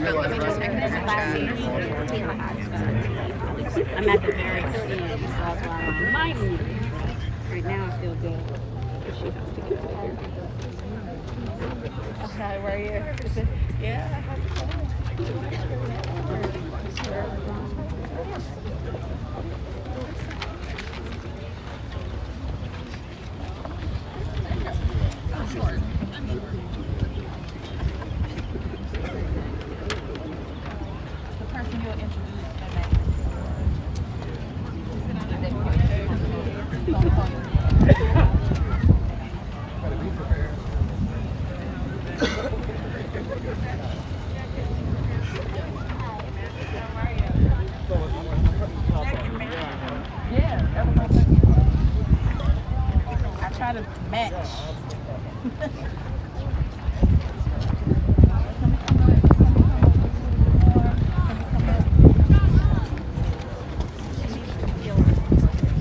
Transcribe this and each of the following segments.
I'm at the very end, so that's why I'm reminding you. Right now I feel good. But she has to get bigger. Okay, where are you? Yeah. The person you'll introduce their Yeah, that was my second. I try to match.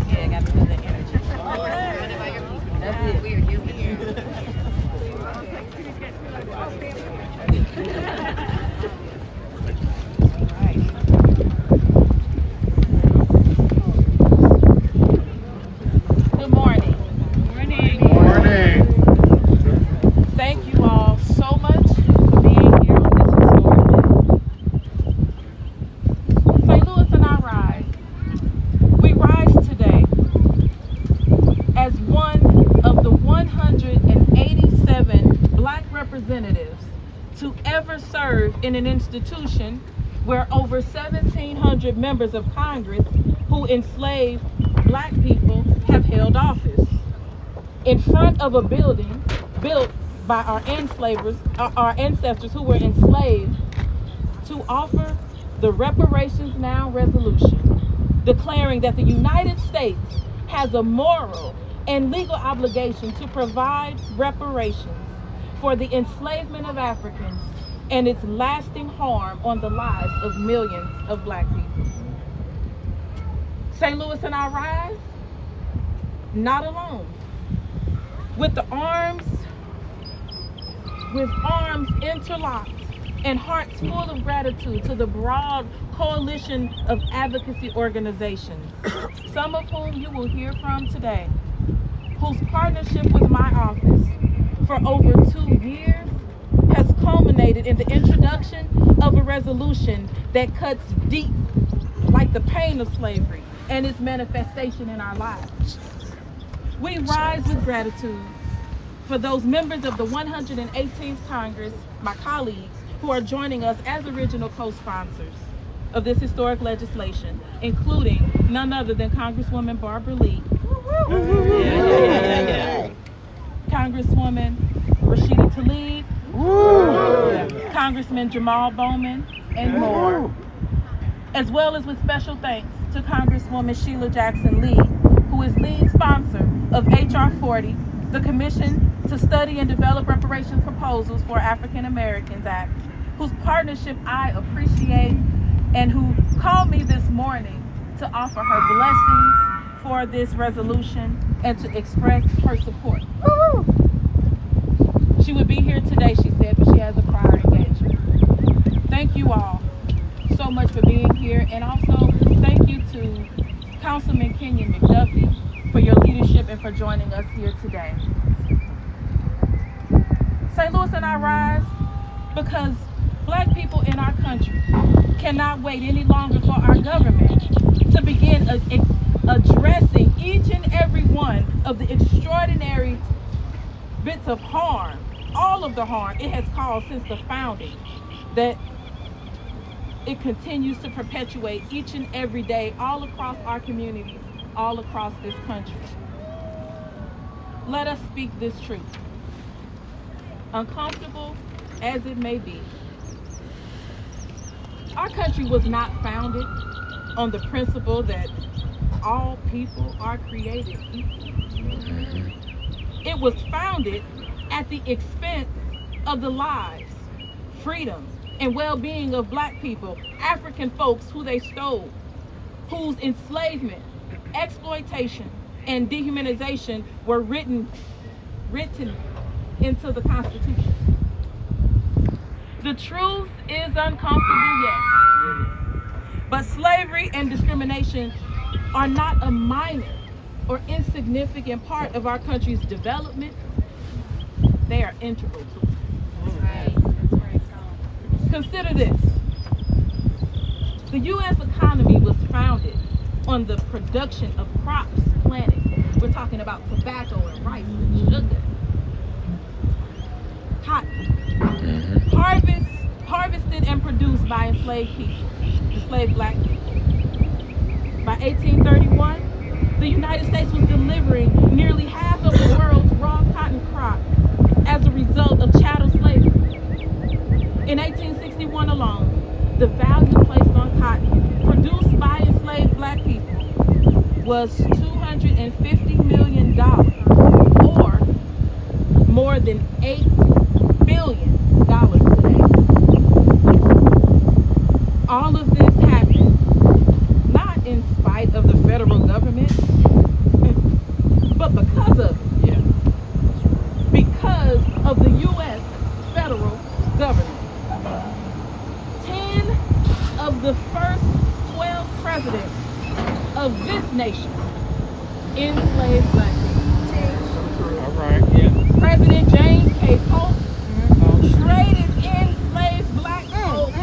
Yeah, I got to feel the energy. That's it. Weird, you here. Good morning. Morning. Thank you all so much for being here on this historic day. St. Louis and I rise. We rise today as one of the 187 Black representatives to ever serve in an institution where over 1,700 members of Congress who enslaved Black people have held office. In front of a building built by our ancestors who were enslaved, to offer the Reparations Now resolution, declaring that the United States has a moral and legal obligation to provide reparations for the enslavement of Africans and its lasting harm on the lives of millions of Black people. St. Louis and I rise, not alone. With arms interlocked and hearts full of gratitude to the broad coalition of advocacy organizations, some of whom you will hear from today, whose partnership with my office for over 2 years has culminated in the introduction of a resolution that cuts deep like the pain of slavery and its manifestation in our lives. We rise with gratitude for those members of the 118th Congress, my colleagues, who are joining us as original co-sponsors of this historic legislation, including none other than Congresswoman Barbara Lee, Congresswoman Rashida Tlaib, Congressman Jamal Bowman, and more, as well as with special thanks to Congresswoman Sheila Jackson Lee, who is lead sponsor of H.R. 40, the Commission to Study and Develop Reparations Proposals for African Americans Act, whose partnership I appreciate, and who called me this morning to offer her blessings for this resolution and to express her support. She would be here today, she said, but she has a prior engagement. Thank you all so much for being here, and also thank you to Councilman Kenyon McDuffie for your leadership and for joining us here today. St. Louis and I rise because Black people in our country cannot wait any longer for our government to begin addressing each and every one of the extraordinary bits of harm, all of the harm it has caused since the founding, that it continues to perpetuate each and every day all across our communities, all across this country. Let us speak this truth. Uncomfortable as it may be, our country was not founded on the principle that all people are created equal. It was founded at the expense of the lives, freedom, and well-being of Black people, African folks who they stole, whose enslavement, exploitation, and dehumanization were written into the Constitution. The truth is uncomfortable, yes. But slavery and discrimination are not a minor or insignificant part of our country's development. They are integral to it. Consider this. The U.S. economy was founded on the production of crops planted. We're talking about tobacco and rice and sugar. Cotton. Harvested and produced by enslaved people, enslaved black people. By 1831, the United States was delivering nearly half of the world's raw cotton crop as a result of chattel slavery. In 1861 alone, the value placed on cotton produced by enslaved black people was $250 million, or more than $8 billion today. All of this happened not in spite of the federal government, but because of it. Yeah. Because of the U.S. federal government. 10 of the first 12 presidents of this nation enslaved black people. All right, yeah. President James K. Polk traded enslaved black folk,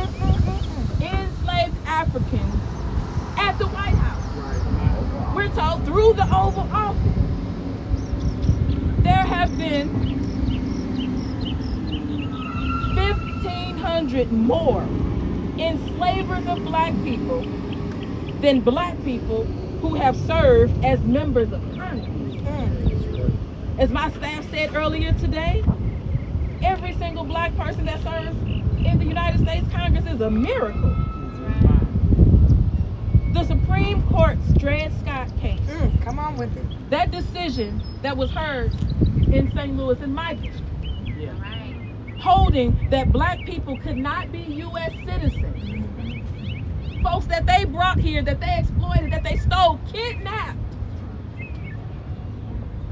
enslaved Africans at the White House. We're told through the Oval Office. There have been 1,500 more enslavers of black people than black people who have served as members of Congress. As my staff said earlier today, every single black person that serves in the United States Congress is a miracle. The Supreme Court's Dred Scott case. Come on with it. That decision that was heard in St. Louis, in my district, holding that black people could not be U.S. citizens. Folks that they brought here, that they exploited, that they stole, kidnapped.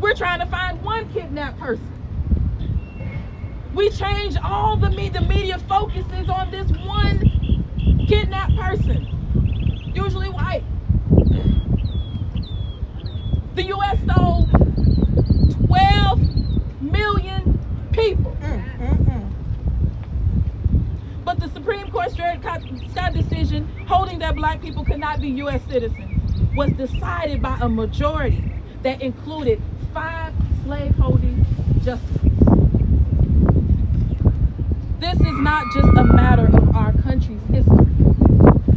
We're trying to find one kidnapped person. We change all the media focuses on this one kidnapped person, usually white. The U.S. stole 12 million people. But the Supreme Court's Dred Scott decision holding that black people could not be U.S. citizens was decided by a majority that included 5 slaveholding justices. This is not just a matter of our country's history,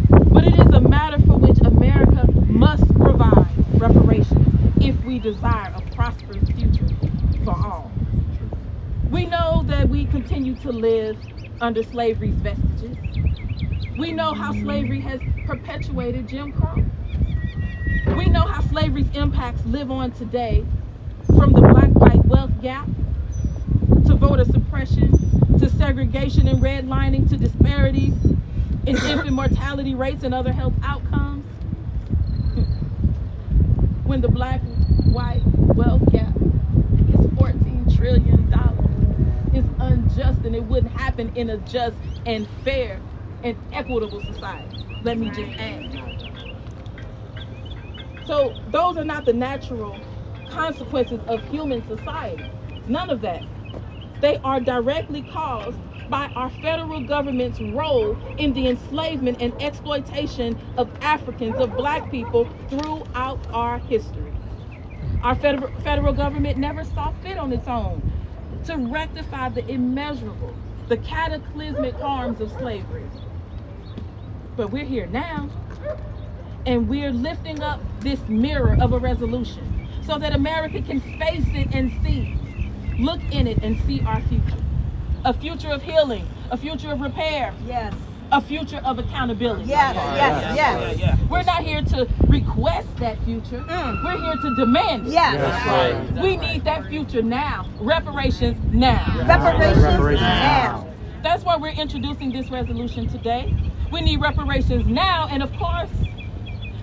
but it is a matter for which America must provide reparations if we desire a prosperous future for all. We know that we continue to live under slavery's vestiges. We know how slavery has perpetuated Jim Crow. We know how slavery's impacts live on today, from the black-white wealth gap, to voter suppression, to segregation and redlining, to disparities in infant mortality rates and other health outcomes. When the black-white wealth gap is $14 trillion, it's unjust, and it wouldn't happen in a just and fair and equitable society. Let me just add. So those are not the natural consequences of human society. None of that. They are directly caused by our federal government's role in the enslavement and exploitation of Africans, of black people, throughout our history. Our federal government never saw fit on its own to rectify the immeasurable, the cataclysmic harms of slavery. But we're here now, and we're lifting up this mirror of a resolution so that America can face it and see, look in it and see our future. A future of healing, a future of repair. Yes. A future of accountability. Yes. We're not here to request that future. We're here to demand it. Yes. We need that future now. Reparations now. Reparations now. That's why we're introducing this resolution today. We need reparations now, and of course,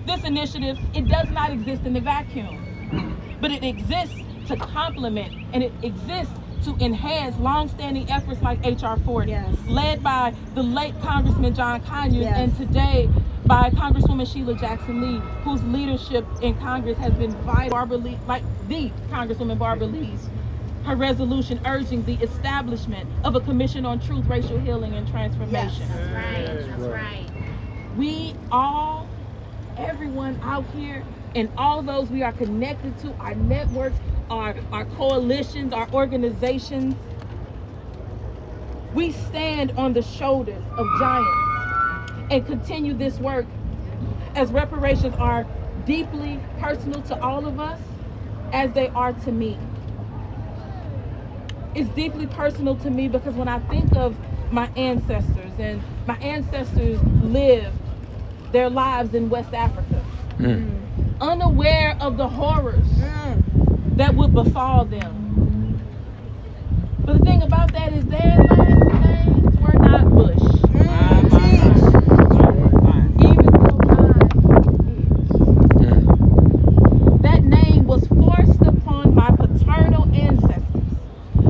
this initiative, it does not exist in a vacuum, but it exists to complement, and it exists to enhance long-standing efforts like HR 40, Yes. led by the late Congressman John Conyers, Yes. and today by Congresswoman Sheila Jackson Lee, whose leadership in Congress has been vital. Barbara Lee, like the Congresswoman Barbara Lee's, her resolution urging the establishment of a commission on truth, racial healing, and transformation. Yes. That's right. We all, everyone out here, and all those we are connected to, our networks, our coalitions, our organizations, we stand on the shoulders of giants and continue this work, as reparations are deeply personal to all of us as they are to me. It's deeply personal to me because when I think of my ancestors, and my ancestors lived their lives in West Africa, unaware of the horrors that would befall them. But the thing about that is their last names were not Bush. Even though mine is. That name was forced upon my paternal ancestors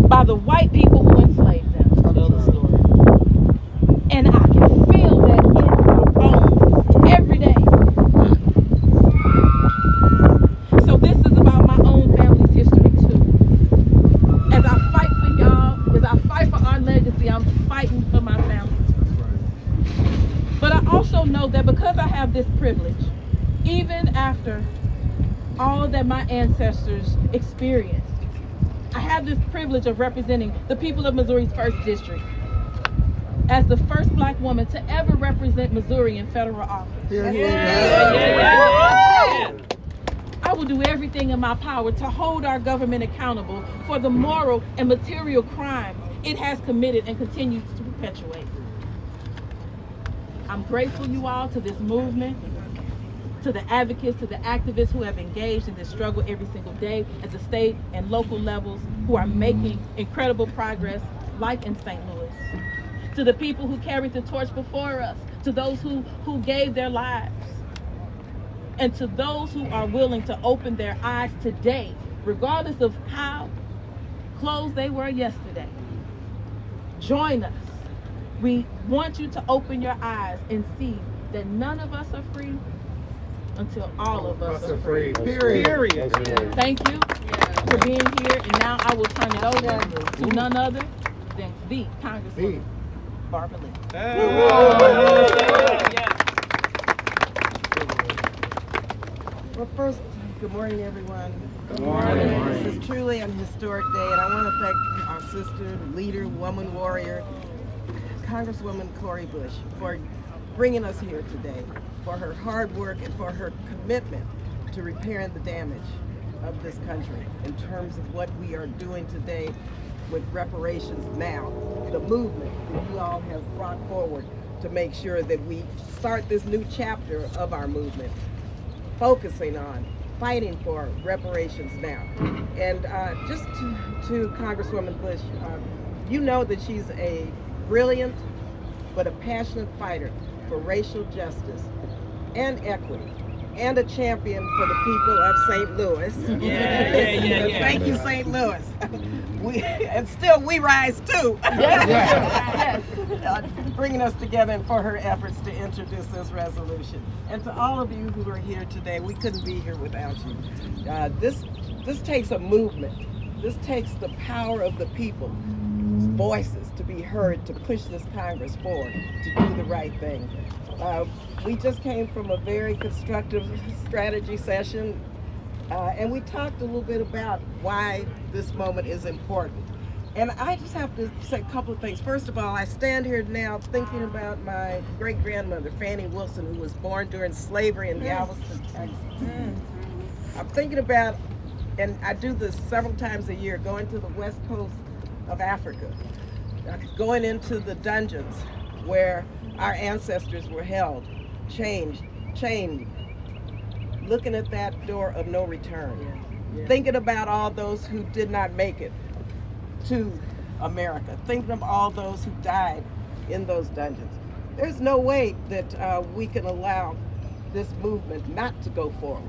by the white people who enslaved them. Tell the story. And I can feel that in my bones every day. So this is about my own family's history too. As I fight for y'all, as I fight for our legacy, I'm fighting for my family. But I also know that because I have this privilege, even after all that my ancestors experienced, I have this privilege of representing the people of Missouri's 1st District as the first Black woman to ever represent Missouri in federal office. I will do everything in my power to hold our government accountable for the moral and material crimes it has committed and continues to perpetuate. I'm grateful, you all, to this movement, to the advocates, to the activists who have engaged in this struggle every single day at the state and local levels, who are making incredible progress, like in St. Louis. To the people who carried the torch before us, to those who gave their lives, and to those who are willing to open their eyes today, regardless of how closed they were yesterday. Join us. We want you to open your eyes and see that none of us are free until all of us are free. Period. Thank you for being here, and now I will turn it over to none other than the Congresswoman Barbara Lee. Well, first, good morning, everyone. Good morning. This is truly an historic day, and I want to thank our sister, leader, woman warrior, Congresswoman Cori Bush, for bringing us here today, for her hard work and for her commitment to repairing the damage of this country in terms of what we are doing today with reparations now, the movement that you all have brought forward to make sure that we start this new chapter of our movement, focusing on fighting for reparations now. And just to Congresswoman Bush, you know that she's a brilliant but a passionate fighter for racial justice and equity, and a champion for the people of St. Louis. Thank you, St. Louis. And still we rise too. Yes. Bringing us together and for her efforts to introduce this resolution. And to all of you who are here today, we couldn't be here without you. This takes a movement. This takes the power of the people's voices to be heard, to push this Congress forward, to do the right thing. We just came from a very constructive strategy session, and we talked a little bit about why this moment is important. And I just have to say a couple of things. First of all, I stand here now thinking about my great-grandmother, Fannie Wilson, who was born during slavery in Galveston, Texas. I'm thinking about, and I do this several times a year, going to the west coast of Africa, going into the dungeons where our ancestors were held, chained, looking at that door of no return, thinking about all those who did not make it to America, thinking of all those who died in those dungeons. There's no way that we can allow this movement not to go forward,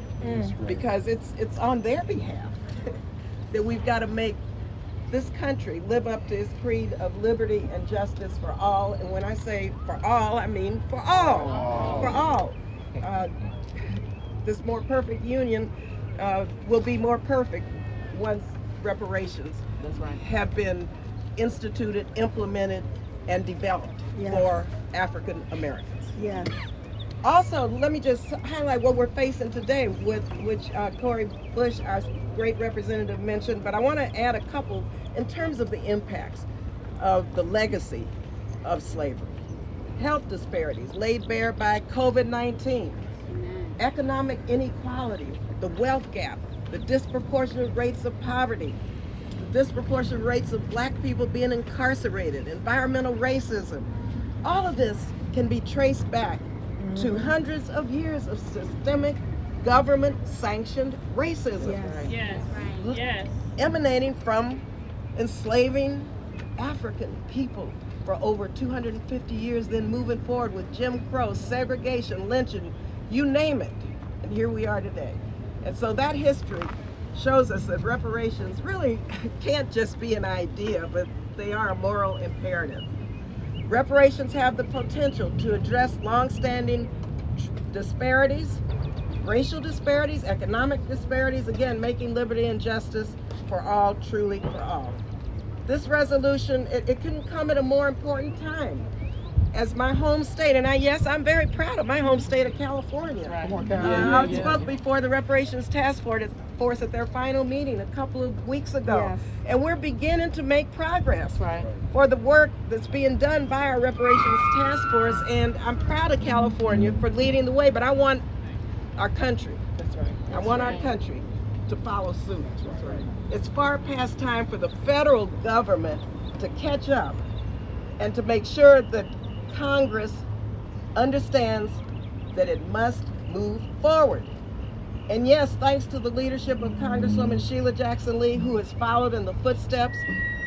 because it's on their behalf that we've got to make this country live up to its creed of liberty and justice for all. And when I say for all, I mean for all. For all. This more perfect union will be more perfect once reparations have been instituted, implemented, and developed for African Americans. Yes. Also, let me just highlight what we're facing today, with which Cori Bush, our great representative, mentioned, but I want to add a couple in terms of the impacts of the legacy of slavery. Health disparities laid bare by COVID-19, economic inequality, the wealth gap, the disproportionate rates of poverty, the disproportionate rates of black people being incarcerated, environmental racism. All of this can be traced back to hundreds of years of systemic government-sanctioned racism. Yes, right. Yes. Emanating from enslaving African people for over 250 years, then moving forward with Jim Crow, segregation, lynching, you name it. And here we are today. And so that history shows us that reparations really can't just be an idea, but they are a moral imperative. Reparations have the potential to address long-standing disparities, racial disparities, economic disparities, again, making liberty and justice for all, truly for all. This resolution, it couldn't come at a more important time. As my home state, and I'm very proud of my home state of California. Come on, I spoke before the Reparations Task Force at their final meeting a couple of weeks ago. Yes. And we're beginning to make progress Right. for the work that's being done by our Reparations Task Force. And I'm proud of California for leading the way, but I want our country. That's right. I want our country to follow suit. That's right. It's far past time for the federal government to catch up and to make sure that Congress understands that it must move forward. And yes, thanks to the leadership of Congresswoman Sheila Jackson Lee, who has followed in the footsteps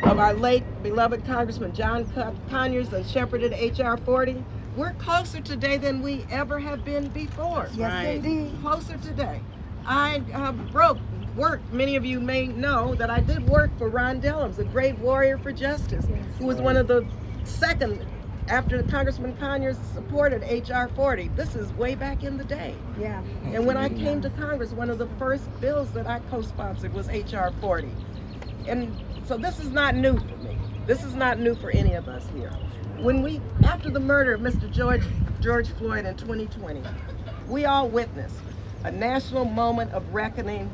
of our late beloved Congressman John Conyers and shepherded H.R. 40, we're closer today than we ever have been before. Yes, indeed. Closer today. I worked, many of you may know that I did work for Ron Dellums, a great warrior for justice, who was one of the second after Congressman Conyers supported H.R. 40. This is way back in the day. Yeah. And when I came to Congress, one of the first bills that I co-sponsored was H.R. 40. And so this is not new for me. This is not new for any of us here. After the murder of Mr. George Floyd in 2020, we all witnessed a national moment of reckoning,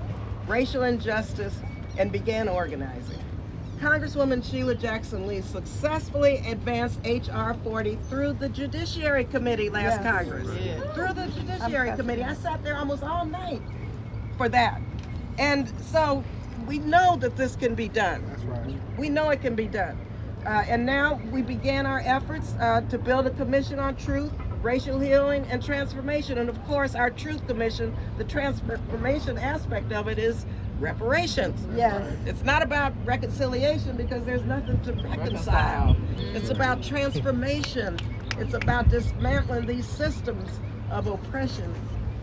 racial injustice, and began organizing. Congresswoman Sheila Jackson Lee successfully advanced H.R. 40 through the Judiciary Committee last Congress. Through the Judiciary Committee. I sat there almost all night for that. And so we know that this can be done. That's right. We know it can be done. And now we began our efforts to build a commission on truth, racial healing, and transformation. And of course, our Truth Commission, the transformation aspect of it is reparations. Yes. It's not about reconciliation because there's nothing to reconcile. It's about transformation. It's about dismantling these systems of oppression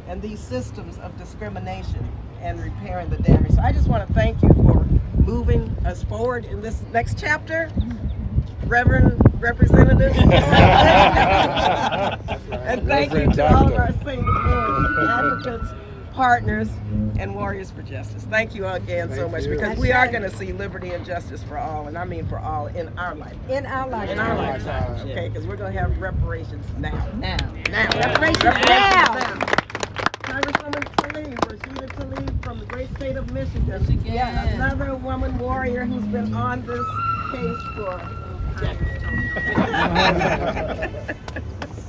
and these systems of discrimination and repairing the damage. So I just want to thank you for moving us forward in this next chapter, Reverend Representative. And thank you to all of our St. Louis advocates, partners, and warriors for justice. Thank you all again so much, because we are going to see liberty and justice for all, and I mean for all, in our life. In our life. In our lifetimes, okay? Because we're going to have reparations now. Now. Reparations Now. Congresswoman Tlaib, Rashida Tlaib from the great state of Michigan. Yeah, another woman warrior who's been on this case for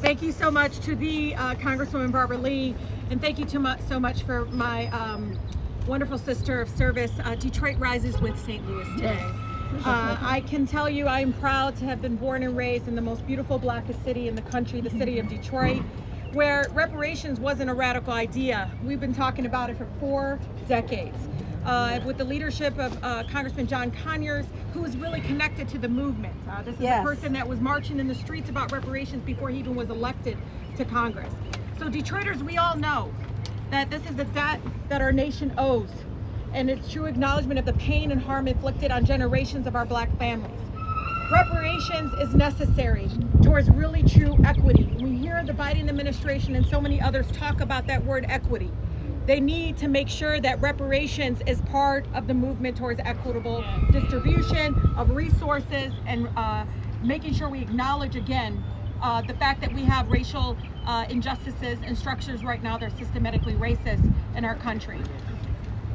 Thank you so much to the Congresswoman Barbara Lee, and thank you so much for my wonderful sister of service. Detroit rises with St. Louis today. I can tell you I'm proud to have been born and raised in the most beautiful, blackest city in the country, the city of Detroit, where reparations wasn't a radical idea. We've been talking about it for 4 decades. With the leadership of Congressman John Conyers, who was really connected to the movement. This is a person that was marching in the streets about reparations before he even was elected to Congress. So Detroiters, we all know that this is a debt that our nation owes. and its true acknowledgement of the pain and harm inflicted on generations of our Black families. Reparations is necessary towards really true equity. We hear the Biden administration and so many others talk about that word equity. They need to make sure that reparations is part of the movement towards equitable distribution of resources, and making sure we acknowledge again the fact that we have racial injustices and structures right now that are systematically racist in our country.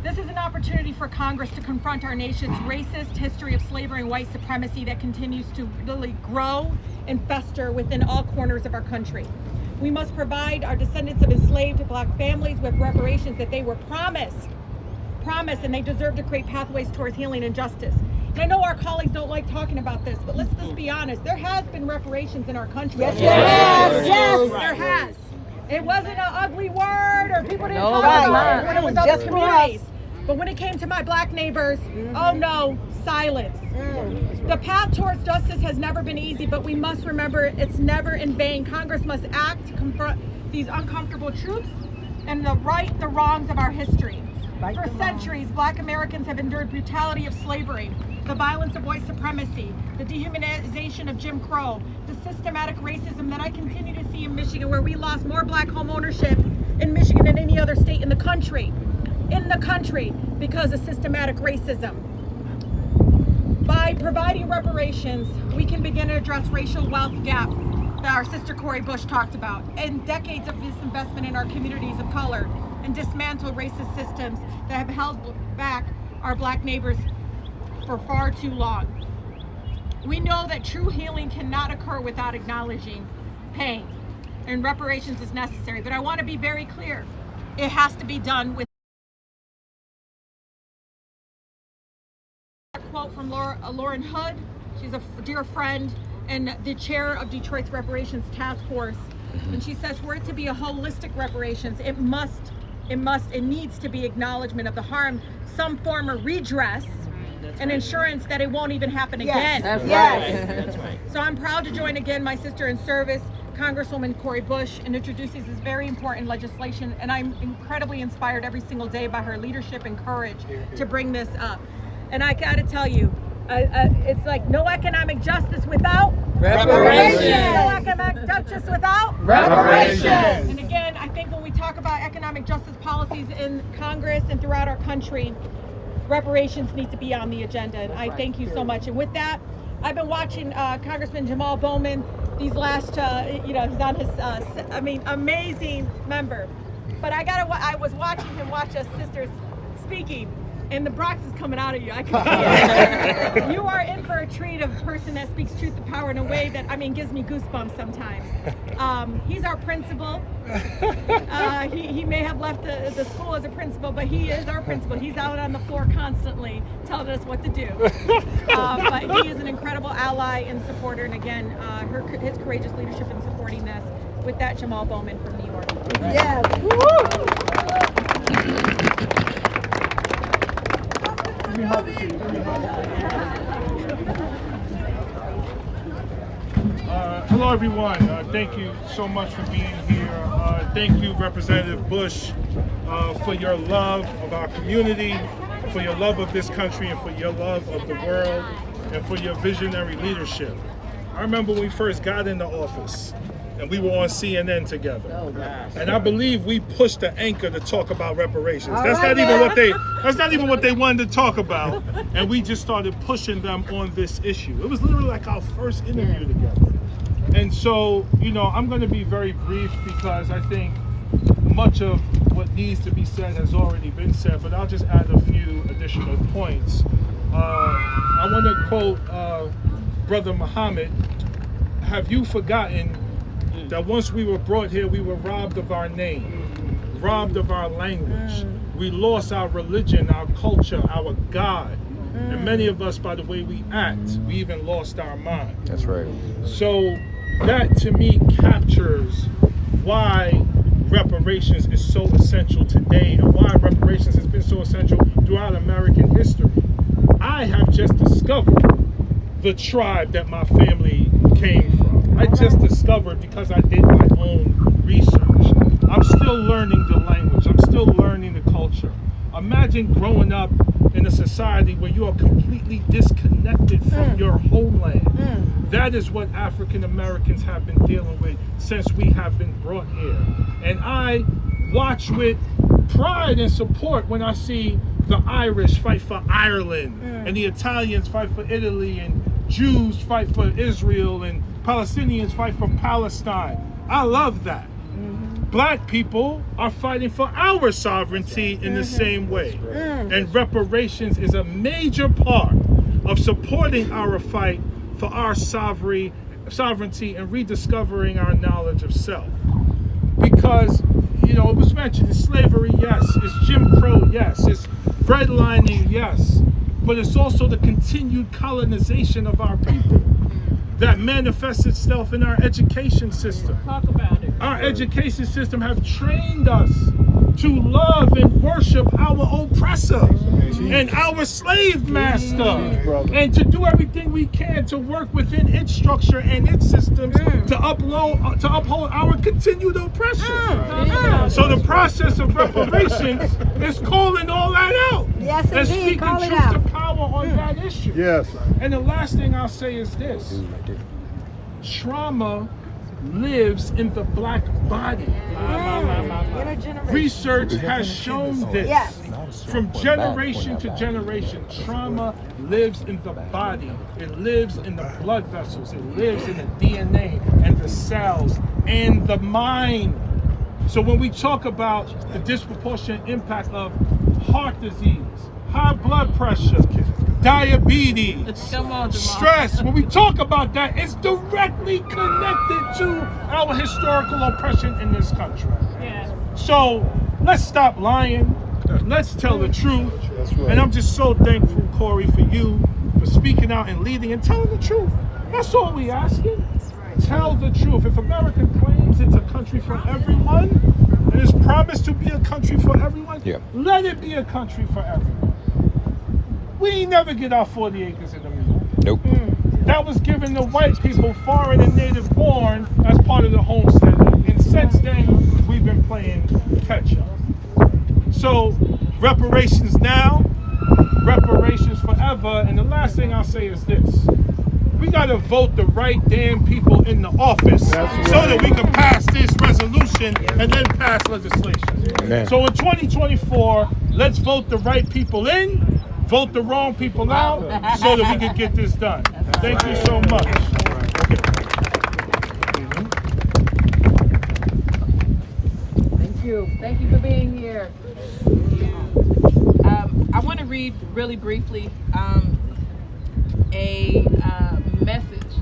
This is an opportunity for Congress to confront our nation's racist history of slavery and white supremacy that continues to really grow and fester within all corners of our country. We must provide our descendants of enslaved Black families with reparations that they were promised, and they deserve to create pathways towards healing and justice. And I know our colleagues don't like talking about this, but let's just be honest. There has been reparations in our country. Yes, There has. It wasn't an ugly word, or people didn't talk about it when it was other communities. But when it came to my Black neighbors, oh no, silence. The path towards justice has never been easy, but we must remember it's never in vain. Congress must act to confront these uncomfortable truths and right the wrongs of our history. For centuries, Black Americans have endured brutality of slavery, the violence of white supremacy, the dehumanization of Jim Crow, the systematic racism that I continue to see in Michigan, where we lost more Black home ownership in Michigan than any other state in the country, because of systematic racism. By providing reparations, we can begin to address racial wealth gap that our sister Cori Bush talked about, and decades of disinvestment in our communities of color, and dismantle racist systems that have held back our Black neighbors for far too long. We know that true healing cannot occur without acknowledging pain, and reparations is necessary, but I want to be very clear. It has to be done with a quote from Lauren Hood. She's a dear friend and the chair of Detroit's Reparations Task Force. And she says, for it to be a holistic reparations, it needs to be acknowledgement of the harm, some form of redress, and insurance that it won't even happen again. That's right. That's right. So I'm proud to join again my sister in service, Congresswoman Cori Bush, in introducing this very important legislation, and I'm incredibly inspired every single day by her leadership and courage to bring this up. And I gotta tell you, it's like no economic justice without Reparations. No economic justice without Reparations. And again, I think when we talk about economic justice policies in Congress and throughout our country, reparations need to be on the agenda. And I thank you so much. And with that, I've been watching Congressman Jamal Bowman these last, he's on his, amazing member. But I was watching him watch us sisters speaking, and the Bronx is coming out of you. I can see it. You are in for a treat of a person that speaks truth to power in a way that, gives me goosebumps sometimes. He's our principal. He may have left the school as a principal, but he is our principal. He's out on the floor constantly telling us what to do. But he is an incredible ally and supporter, and again, his courageous leadership in supporting this. With that, Jamal Bowman from New York. Yes. Hello, everyone. Thank you so much for being here. Thank you, Representative Bush, for your love of our community, for your love of this country, and for your love of the world, and for your visionary leadership. I remember when we first got into office, and we were on CNN together. And I believe we pushed the anchor to talk about reparations. That's not even what they wanted to talk about. And we just started pushing them on this issue. It was literally like our first interview together. And so, I'm going to be very brief because I think much of what needs to be said has already been said, but I'll just add a few additional points. I want to quote Brother Muhammad. Have you forgotten that once we were brought here, we were robbed of our name, robbed of our language. We lost our religion, our culture, our God. And many of us, by the way we act, we even lost our mind. That's right. So that to me captures why reparations is so essential today and why reparations has been so essential throughout American history. I have just discovered the tribe that my family came from. I just discovered because I did my own research. I'm still learning the language. I'm still learning the culture. Imagine growing up in a society where you are completely disconnected from your homeland. That is what African Americans have been dealing with since we have been brought here. And I watch with pride and support when I see the Irish fight for Ireland, and the Italians fight for Italy, and Jews fight for Israel, and Palestinians fight for Palestine. I love that. Black people are fighting for our sovereignty in the same way. And reparations is a major part of supporting our fight for our sovereignty and rediscovering our knowledge of self. Because, you know, it was mentioned, it's slavery, yes. It's Jim Crow, yes. It's redlining, yes. But it's also the continued colonization of our people that manifests itself in our education system. Talk about it. Our education system have trained us to love and worship our oppressor and our slave master, and to do everything we can to work within its structure and its systems to uphold our continued oppression. So the process of reparations is calling all that out. Yes, and indeed. speaking Call it truth out. to power on that issue. Yes. And the last thing I'll say is this: trauma lives in the black body. Research has shown this. Yes. From generation to generation, trauma lives in the body. It lives in the blood vessels. It lives in the DNA and the cells and the mind. So when we talk about the disproportionate impact of heart disease, high blood pressure, diabetes, Come on, Jamal. stress, when we talk about that, it's directly connected to our historical oppression in this country. Yeah. So let's stop lying. Let's tell the truth. That's right. And I'm just so thankful, Cori, for you, for speaking out and leading and telling the truth. That's all we asking. Tell the truth. If America claims it's a country for everyone, and is promised to be a country for everyone, let it be a country for everyone. We ain't never get our 40 acres in the middle. Nope. That was given to white people, foreign and native born, as part of the homestead. And since then, we've been playing catch up. So, reparations now, reparations forever. And the last thing I'll say is this: we gotta vote the right damn people in the office so that we can pass this resolution and then pass legislation. Amen. So in 2024, let's vote the right people in, vote the wrong people out, so that we can get this done. Thank you so much. Thank you. Thank you for being here. I want to read really briefly a message,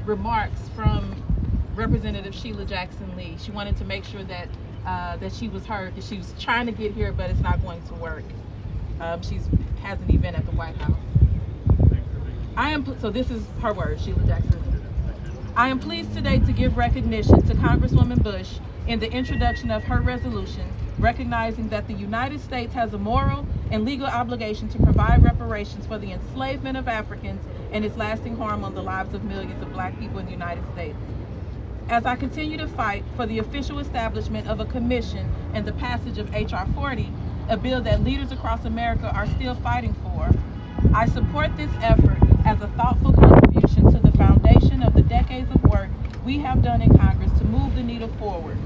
remarks from Representative Sheila Jackson Lee. She wanted to make sure that that she was heard. That she was trying to get here, but it's not going to work. She has an event at the White House. So this is her words, Sheila Jackson Lee. I am pleased today to give recognition to Congresswoman Bush in the introduction of her resolution, recognizing that the United States has a moral and legal obligation to provide reparations for the enslavement of Africans and its lasting harm on the lives of millions of Black people in the United States. As I continue to fight for the official establishment of a commission and the passage of H.R. 40, a bill that leaders across America are still fighting for, I support this effort as a thoughtful contribution to the foundation of the decades of work we have done in Congress to move the needle forward.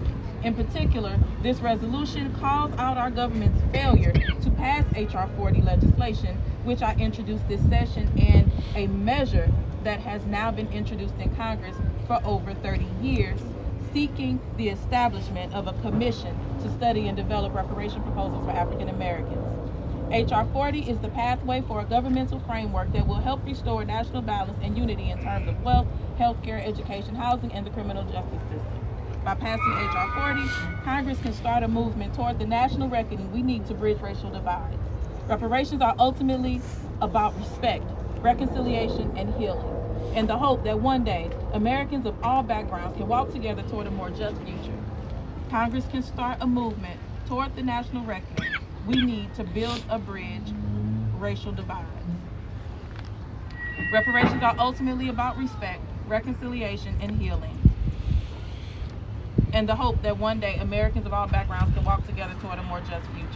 In particular, this resolution calls out our government's failure to pass H.R. 40 legislation, which I introduced this session, and a measure that has now been introduced in Congress for over 30 years, seeking the establishment of a commission to study and develop reparation proposals for African Americans. H.R. 40 is the pathway for a governmental framework that will help restore national balance and unity in terms of wealth, healthcare, education, housing, and the criminal justice system. By passing H.R. 40, Congress can start a movement toward the national reckoning we need to bridge racial divides. Reparations are ultimately about respect, reconciliation, and healing, and the hope that one day Americans of all backgrounds can walk together toward a more just future. Congress can start a movement toward the national reckoning we need to build a bridge racial divides. Reparations are ultimately about respect, reconciliation, and healing, and the hope that one day Americans of all backgrounds can walk together toward a more just future.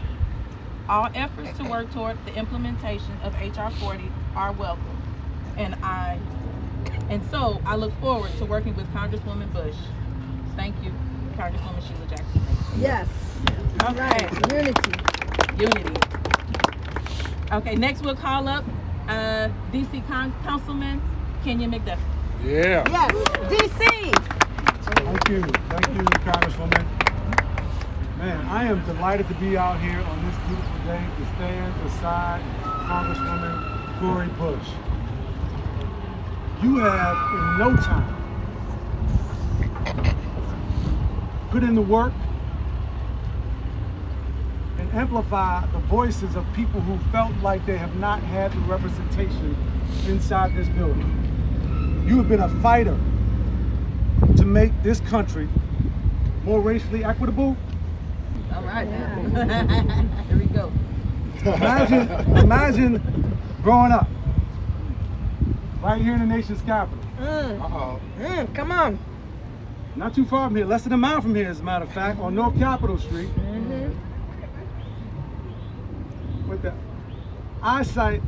All efforts to work toward the implementation of HR 40 are welcome, and so I look forward to working with Congresswoman Bush. Thank you, Congresswoman Sheila Jackson. Yes. All right. Unity. Okay, next we'll call up DC Councilman Kenya McDuffie. Yeah. Yes. DC. Thank you, Congresswoman. Man, I am delighted to be out here on this beautiful day to stand beside Congresswoman Cori Bush. You have, in no time, put in the work and amplify the voices of people who felt like they have not had the representation inside this building. You have been a fighter to make this country more racially equitable. All right. Here we go. Imagine growing up right here in the nation's capital. Come on. Not too far from here, less than a mile from here, as a matter of fact, on North Capitol Street. With the eyesight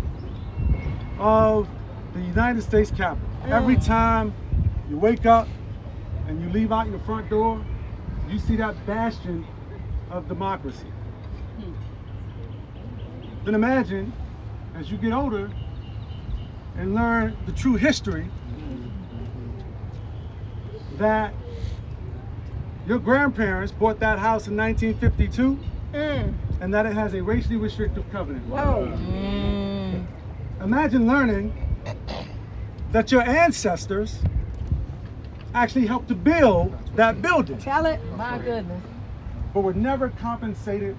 of the United States Capitol. Every time you wake up and you leave out your front door, you see that bastion of democracy. Then imagine, as you get older and learn the true history, that your grandparents bought that house in 1952, and that it has a racially restrictive covenant. Whoa. Imagine learning that your ancestors actually helped to build that building, Tell it. My goodness. but were never compensated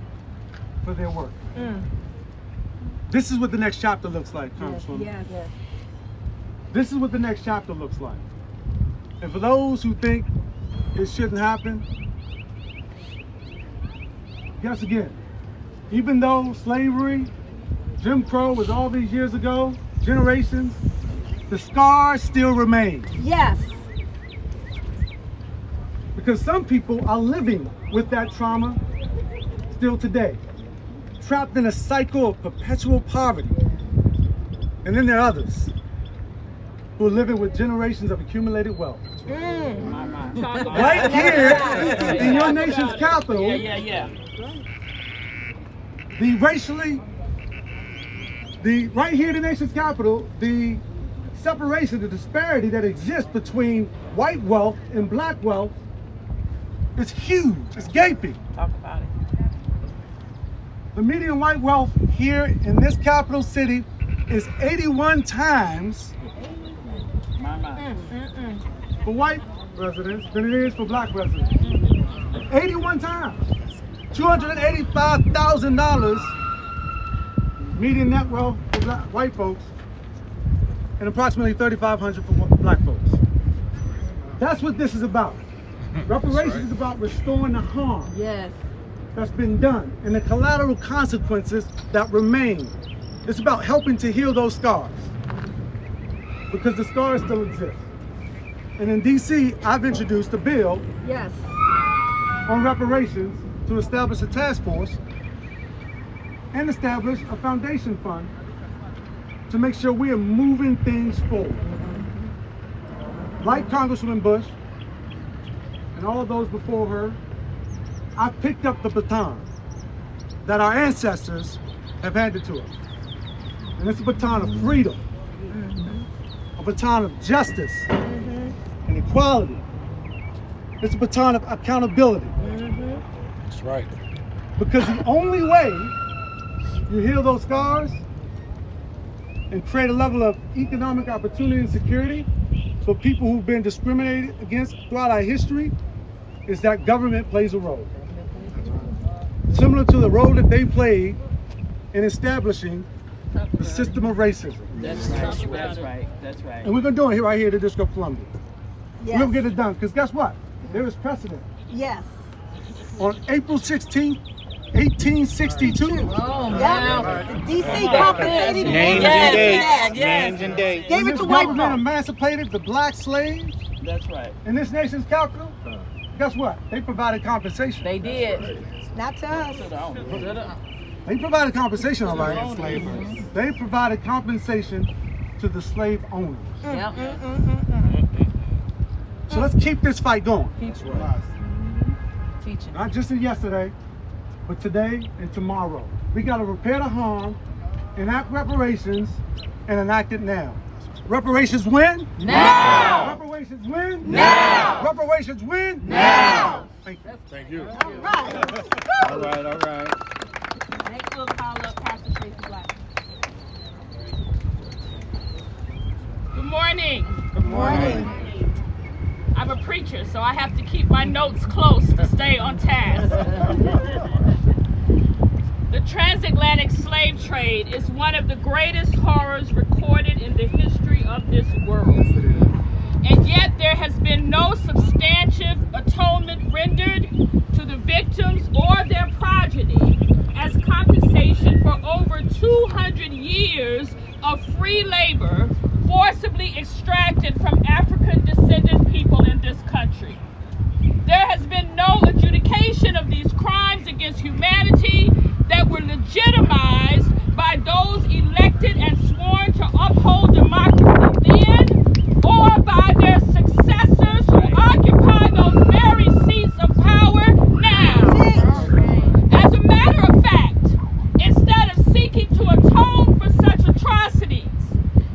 for their work. This is what the next chapter looks like, Congresswoman. Yes. This is what the next chapter looks like. And for those who think it shouldn't happen, guess again. Even though slavery, Jim Crow was all these years ago, generations, the scars still remain. Yes. Because some people are living with that trauma still today, trapped in a cycle of perpetual poverty. And then there are others who are living with generations of accumulated wealth. Right here in your nation's capital, right here in the nation's capital, the separation, the disparity that exists between white wealth and black wealth is huge, it's gaping. Talk about it. The median white wealth here in this capital city is 81 times for white residents than it is for black residents. 81 times. $285,000 median net wealth for white folks and approximately $3,500 for black folks. That's what this is about. Reparations is about restoring the harm that's been done and the collateral consequences that remain. It's about helping to heal those scars because the scars still exist. And in DC, I've introduced a bill on reparations to establish a task force and establish a foundation fund to make sure we are moving things forward. Like Congresswoman Bush and all of those before her, I picked up the baton that our ancestors have handed to us. And it's a baton of freedom, a baton of justice and equality. It's a baton of accountability. That's right. Because the only way you heal those scars and create a level of economic opportunity and security for people who've been discriminated against throughout our history is that government plays a role. Similar to the role that they played in establishing the system of racism. That's right. And we're gonna do it right here at the District of Columbia. We're gonna get it done, because guess what? There is precedent. Yes. On April 16th, 1862. The DC compensated. Names and dates. Names and dates. Gave it This to white government folks. emancipated the black slaves That's right. in this nation's capital. Guess what? They provided compensation. They did. Not to us. They provided compensation, all right. They provided compensation to the slave owners. So let's keep this fight going. Teaching. Not just in yesterday, but today and tomorrow. We got to repair the harm, enact reparations, and enact it now. Reparations win? Now! Reparations win? Now! Reparations win? Now! Thank you. Thank you. All right. Next we'll call up Pastor Tracy Black. Good morning. Good morning. I'm a preacher, so I have to keep my notes close to stay on task. The transatlantic slave trade is one of the greatest horrors recorded in the history of this world. And yet there has been no substantive atonement rendered to the victims or their progeny as compensation for over 200 years of free labor forcibly extracted from African descendant people in this country. There has been no adjudication of these crimes against humanity that were legitimized by those elected and sworn to uphold democracy then, or by their successors who occupy those very seats of power now. As a matter of fact, instead of seeking to atone for such atrocities,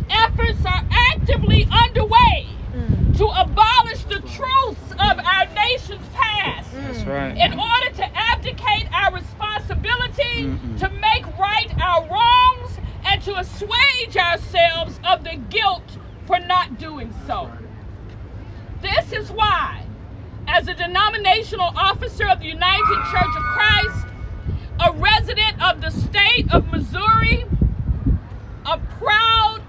efforts are actively underway to abolish the truths of our nation's past. That's right. In order to abdicate our responsibility to make right our wrongs and to assuage ourselves of the guilt for not doing so. This is why, as a denominational officer of the United Church of Christ, a resident of the state of Missouri, a proud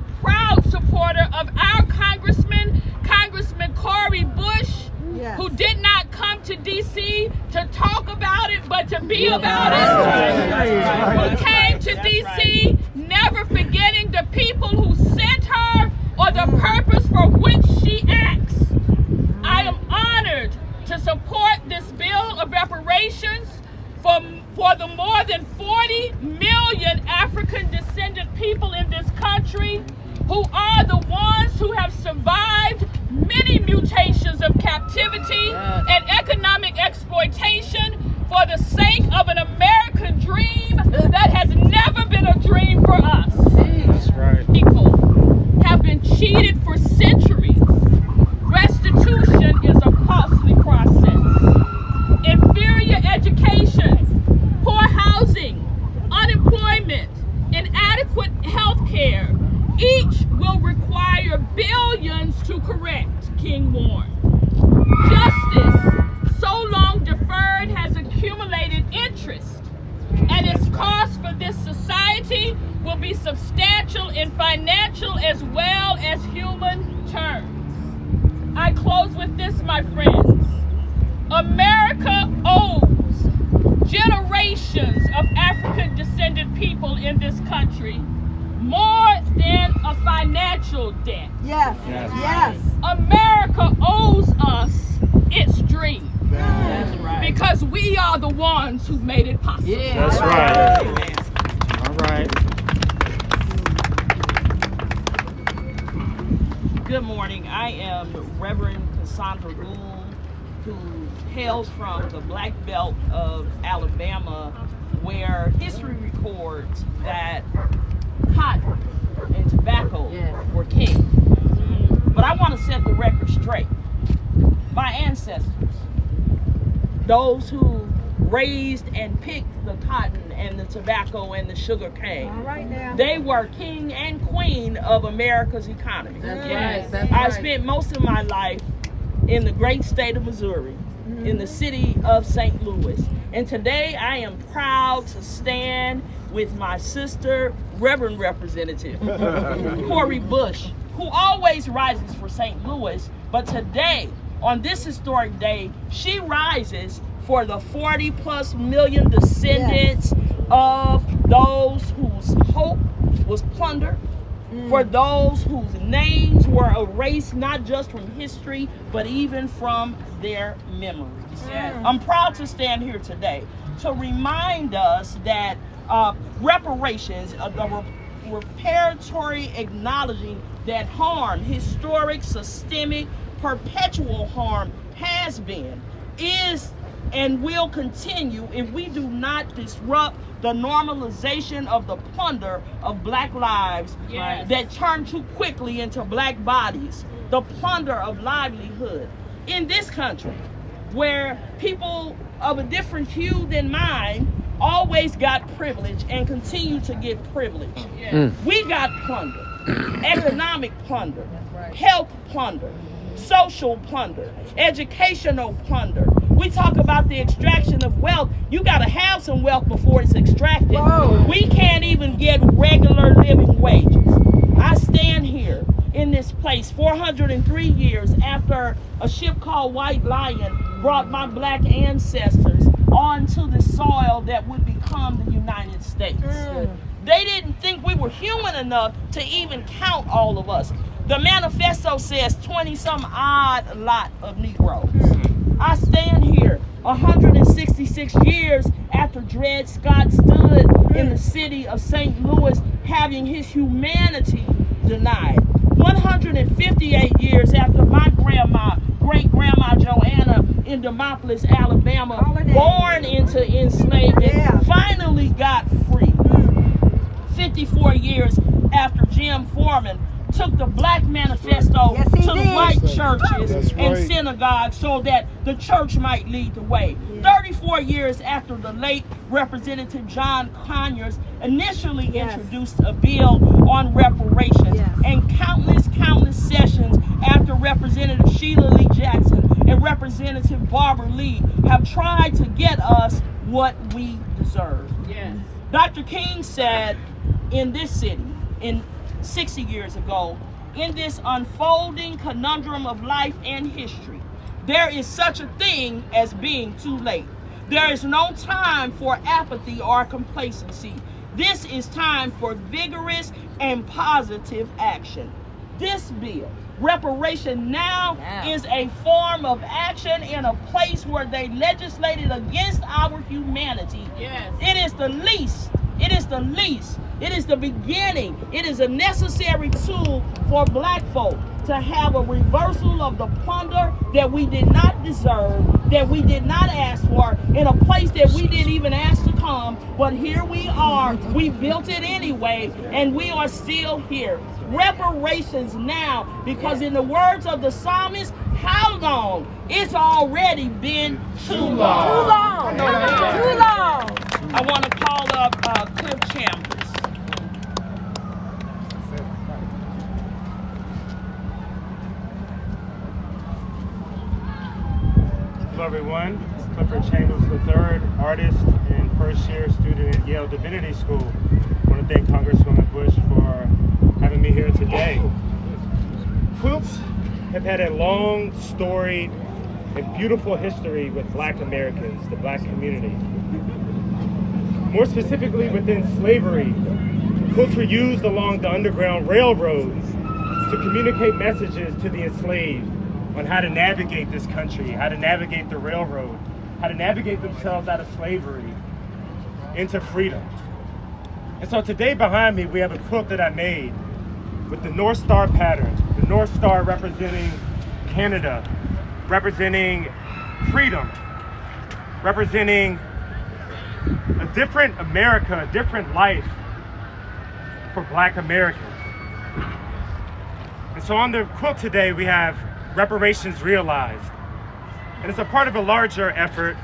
supporter of our Congressman Cori Bush, who did not come to D.C. to talk about it, but to be about it, who came to D.C. never forgetting the people who sent her or the purpose for which she acts. I am honored to support this bill of reparations for the more than 40 million African descendant people in this country who are the ones who have survived many mutations of captivity and economic exploitation for the sake of an American dream that has never been a dream for us. That's right. People have been cheated for centuries. Restitution is a costly process. Inferior education, poor housing, unemployment, inadequate health care, each will require billions to correct, King warned. Justice, so long deferred, has accumulated interest, and its cost for this society will be substantial in financial as well as human terms. I close with this, my friends. America owes generations of African descendant people in this country more than a financial debt. Yes. America owes us its dream. That's right. Because we are the ones who made it possible. Yeah. That's right. All right. Good morning. I am Reverend Cassandra Gould, who hails from the Black Belt of Alabama, where history records that cotton and tobacco were king. But I want to set the record straight. My ancestors, those who raised and picked the cotton and the tobacco and the sugar cane, they were king and queen of America's economy. I spent most of my life in the great state of Missouri, in the city of St. Louis. And today I am proud to stand with my sister, Reverend Representative Cori Bush, who always rises for St. Louis, but today, on this historic day, she rises for the 40+ million descendants of those whose hope was plundered, for those whose names were erased not just from history, but even from their memories. I'm proud to stand here today to remind us that reparations, the reparatory acknowledging that harm, historic, systemic, perpetual harm has been, is, and will continue if we do not disrupt the normalization of the plunder of black lives that turn too quickly into black bodies, the plunder of livelihood in this country, where people of a different hue than mine always got privilege and continue to get privilege. We got plunder, economic plunder, health plunder, social plunder, educational plunder. We talk about the extraction of wealth. You got to have some wealth before it's extracted. Whoa. We can't even get regular living wages. I stand here in this place 403 years after a ship called White Lion brought my black ancestors onto the soil that would become the United States. They didn't think we were human enough to even count all of us. The manifesto says 20-some odd lot of Negroes. I stand here 166 years after Dred Scott stood in the city of St. Louis having his humanity denied. 158 years after my grandma, great-grandma Joanna in Demopolis, Alabama, born into enslavement, finally got free. 54 years after Jim Foreman took the black manifesto to the white churches and synagogues so that the church might lead the way. 34 years after the late Representative John Conyers initially introduced a bill on reparations, and countless sessions after Representative Sheila Lee Jackson and Representative Barbara Lee have tried to get us what we deserve. Dr. King said in this city, 60 years ago, in this unfolding conundrum of life and history, there is such a thing as being too late. There is no time for apathy or complacency. This is time for vigorous and positive action. This bill, reparation now, is a form of action in a place where they legislated against our humanity. It is the least. It is the least. It is the beginning. It is a necessary tool for black folk to have a reversal of the plunder that we did not deserve, that we did not ask for, in a place that we didn't even ask to come. But here we are. We built it anyway, and we are still here. Reparations now, because in the words of the psalmist, how long? It's already been too long. Too long. Too long. I want to call up Cliff Chambers. Hello everyone, Clifford Chambers III, artist and first-year student at Yale Divinity School. I want to thank Congresswoman Bush for having me here today. Quilts have had a long, storied, and beautiful history with Black Americans, the Black community. More specifically within slavery, quilts were used along the Underground Railroads to communicate messages to the enslaved on how to navigate this country, how to navigate the railroad, how to navigate themselves out of slavery into freedom. And so today behind me, we have a quilt that I made with the North Star pattern, the North Star representing Canada, representing freedom, representing a different America, a different life for Black Americans. And so on the quilt today, we have Reparations Realized. And it's a part of a larger effort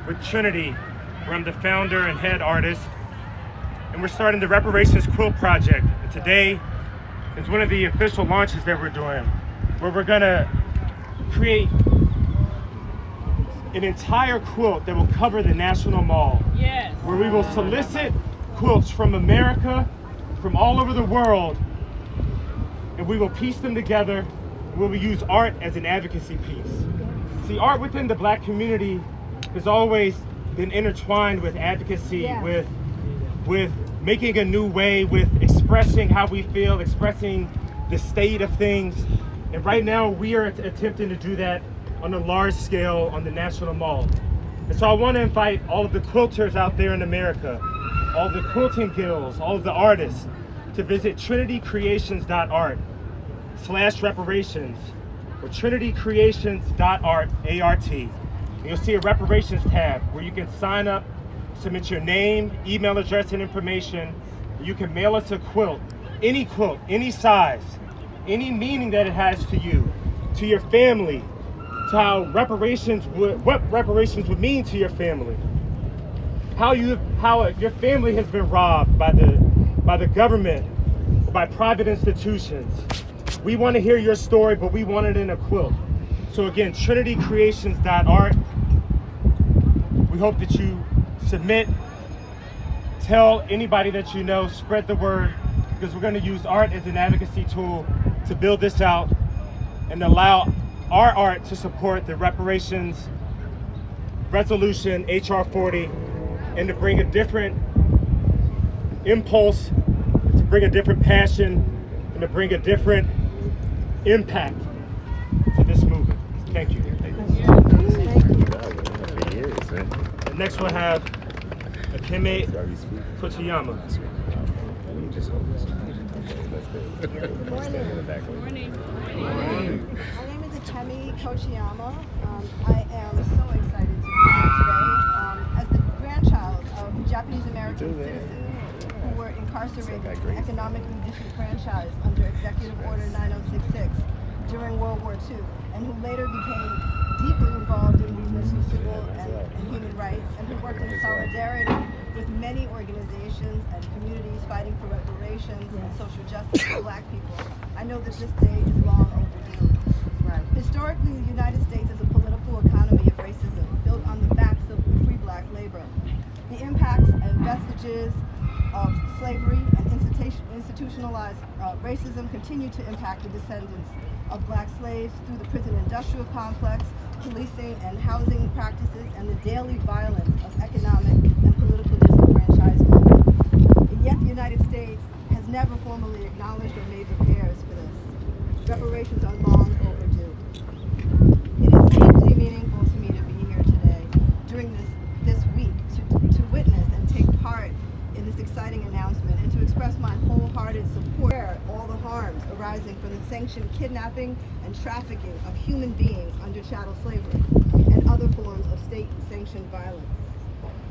with Trinity, where I'm the founder and head artist. And we're starting the Reparations Quilt Project. And today is one of the official launches that we're doing, where we're gonna create an entire quilt that will cover the National Mall. Yes. Where we will solicit quilts from America, from all over the world, and we will piece them together. We will use art as an advocacy piece. See, art within the Black community has always been intertwined with advocacy, with making a new way, with expressing how we feel, expressing the state of things. And right now we are attempting to do that on a large scale on the National Mall. And so I want to invite all of the quilters out there in America all the quilting guilds, all of the artists to visit trinitycreations.art/reparations or trinitycreations.art, A-R-T. And you'll see a reparations tab where you can sign up, submit your name, email address, and information. You can mail us a quilt, any size, any meaning that it has to you, to your family, to how what reparations would mean to your family, how your family has been robbed by the government, or by private institutions. We want to hear your story, but we want it in a quilt. So again, trinitycreations.art. We hope that you submit, tell anybody that you know, spread the word, because we're going to use art as an advocacy tool to build this out and allow our art to support the reparations resolution, HR 40, and to bring a different impulse, to bring a different passion, and to bring a different impact to this movement. Thank you. And next we'll have Akeme Kochiyama. Good morning. My name is Akeme Kochiyama. I am so excited to be here today. As the grandchild of Japanese American citizens who were incarcerated and economically disenfranchised under Executive Order 9066 during World War II, and who later became deeply involved in movements for civil and human rights, and who worked in solidarity with many organizations and communities fighting for reparations and social justice for Black people, I know that this day is long overdue. Right. Historically, the United States is a political economy of racism built on the backs of free Black labor. The impacts and vestiges of slavery and institutionalized racism continue to impact the descendants of Black slaves through the prison industrial complex, policing and housing practices, and the daily violence of economic and political disenfranchisement. And yet the United States has never formally acknowledged or made repairs for this. Reparations are long overdue. It is deeply meaningful to me to be here today during this week to witness and take part in this exciting announcement and to express my wholehearted support for all the harms arising from the sanctioned kidnapping and trafficking of human beings under chattel slavery and other forms of state-sanctioned violence.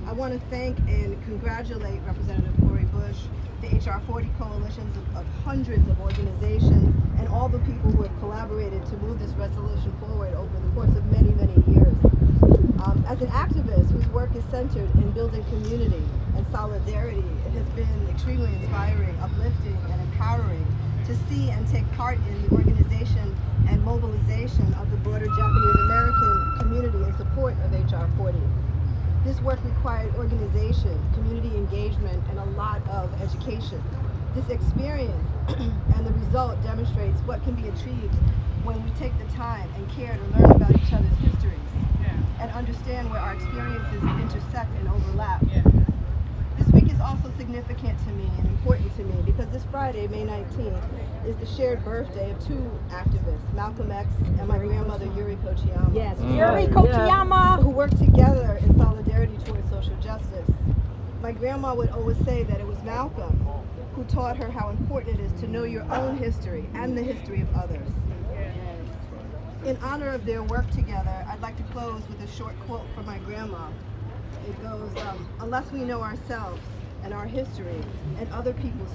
I want to thank and congratulate Representative Cori Bush, the HR 40 coalitions of hundreds of organizations, and all the people who have collaborated to move this resolution forward over the course of many, many years. As an activist whose work is centered in building community and solidarity, it has been extremely inspiring, uplifting, and empowering to see and take part in the organization and mobilization of the broader Japanese American community in support of HR 40. This work required organization, community engagement, and a lot of education. This experience and the result demonstrates what can be achieved when we take the time and care to learn about each other's histories and understand where our experiences intersect and overlap. This week is also significant to me and important to me because this Friday, May 19th, is the shared birthday of two activists, Malcolm X and my grandmother, Yuri Kochiyama. Yes, Yuri Kochiyama! Who worked together in solidarity towards social justice. My grandma would always say that it was Malcolm who taught her how important it is to know your own history and the history of others. In honor of their work together, I'd like to close with a short quote from my grandma. It goes, unless we know ourselves and our history and other people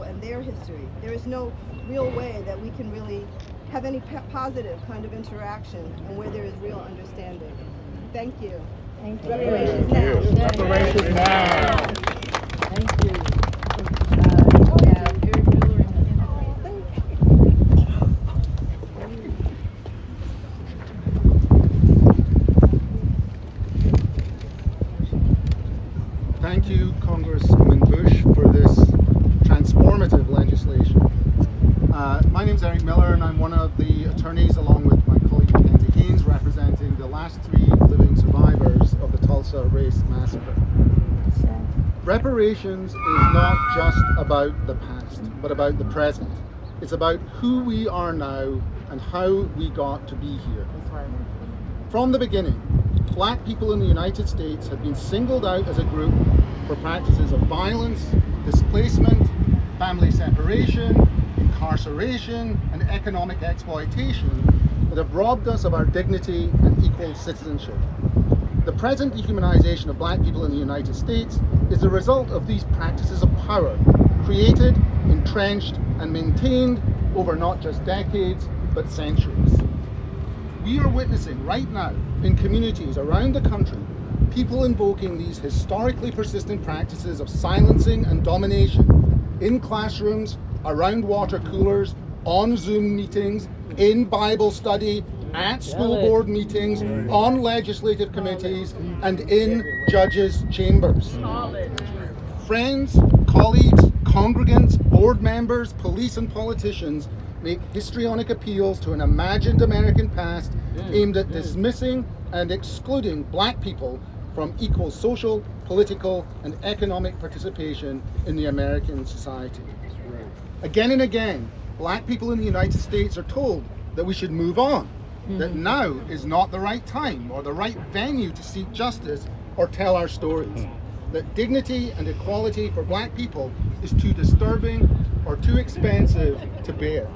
and their history, there is no real way that we can really have any positive kind of interaction and where there is real understanding. Thank you. Thank you. Reparations now. Reparations now. Thank you. Thank you, Congresswoman Bush, for this transformative legislation. My name is Eric Miller, and I'm one of the attorneys, along with my colleague Mackenzie Haynes, representing the last 3 living survivors of the Tulsa Race Massacre. Reparations is not just about the past, but about the present. It's about who we are now and how we got to be here. From the beginning, black people in the United States have been singled out as a group for practices of violence, displacement, family separation, incarceration, and economic exploitation that have robbed us of our dignity and equal citizenship. The present dehumanization of black people in the United States is the result of these practices of power, created, entrenched, and maintained over not just decades, but centuries. We are witnessing right now in communities around the country people invoking these historically persistent practices of silencing and domination in classrooms, around water coolers, on Zoom meetings, in Bible study, at school board meetings, on legislative committees, and in judges' chambers. Friends, colleagues, congregants, board members, police, and politicians make histrionic appeals to an imagined American past aimed at dismissing and excluding black people from equal social, political, and economic participation in the American society. Again and again, black people in the United States are told that we should move on, that now is not the right time or the right venue to seek justice or tell our stories, that dignity and equality for black people is too disturbing or too expensive to bear.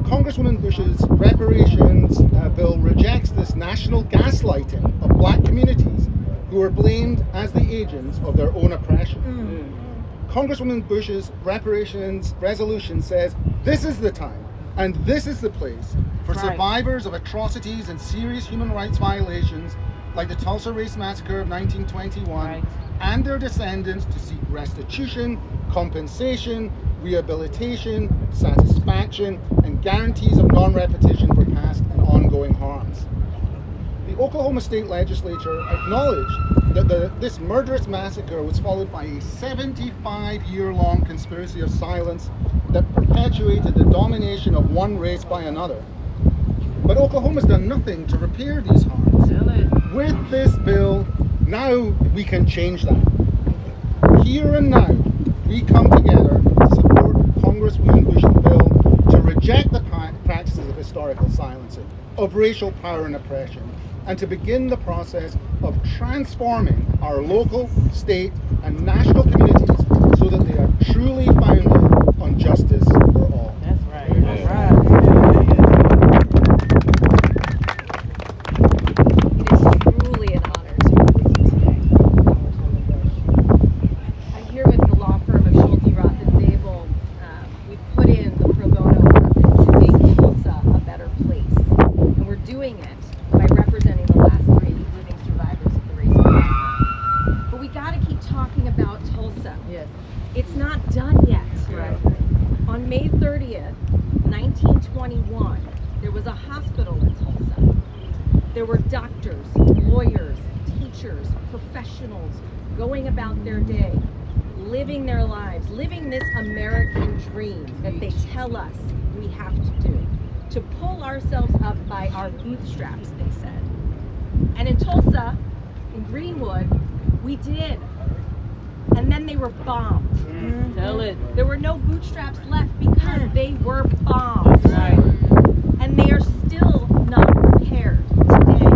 Congresswoman Bush's reparations bill rejects this national gaslighting of black communities who are blamed as the agents of their own oppression. Congresswoman Bush's reparations resolution says this is the time and this is the place for survivors of atrocities and serious human rights violations like the Tulsa Race Massacre of 1921 and their descendants to seek restitution, compensation, rehabilitation, satisfaction, and guarantees of non-repetition for past and ongoing harms. The Oklahoma State Legislature acknowledged that this murderous massacre was followed by a 75-year-long conspiracy of silence that perpetuated the domination of one race by another. But Oklahoma's done nothing to repair these harms. With this bill, now we can change that. Here and now, we come together to support Congresswoman Bush's bill to reject the practices of historical silencing, of racial power and oppression, and to begin the process of transforming our local, state, and national communities so that they are truly founded on justice for all. That's right. That's right. It's truly an honor to be with you today, Congresswoman Bush. I'm here with the law firm of Schulte, Roth, and Zabel. We put in the pro bono work to make Tulsa a better place, and we're doing it by representing the last three living survivors of the race massacre. But we got to keep talking about Tulsa. Yes. It's not done yet. Right. On May 30th, 1921, there was a hospital in Tulsa. There were doctors, lawyers, teachers, professionals going about their day, living their lives, living this American dream that they tell us we have to do, to pull ourselves up by our bootstraps, they said. And in Tulsa, in Greenwood, we did. And then they were bombed. Tell it. There were no bootstraps left because they were bombed. Right. And they are still not repaired today.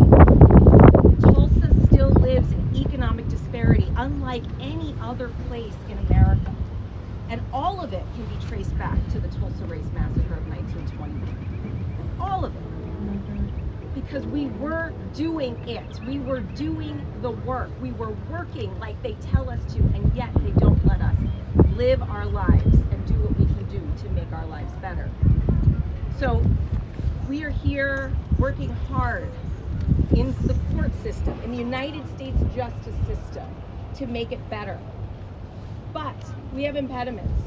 Tulsa still lives in economic disparity, unlike any other place in America. And all of it can be traced back to the Tulsa Race Massacre of 1921. All of it. Because we were doing it. We were doing the work. We were working like they tell us to, and yet they don't let us live our lives and do what we can do to make our lives better. So we are here working hard in the court system, in the United States justice system, to make it better. But we have impediments.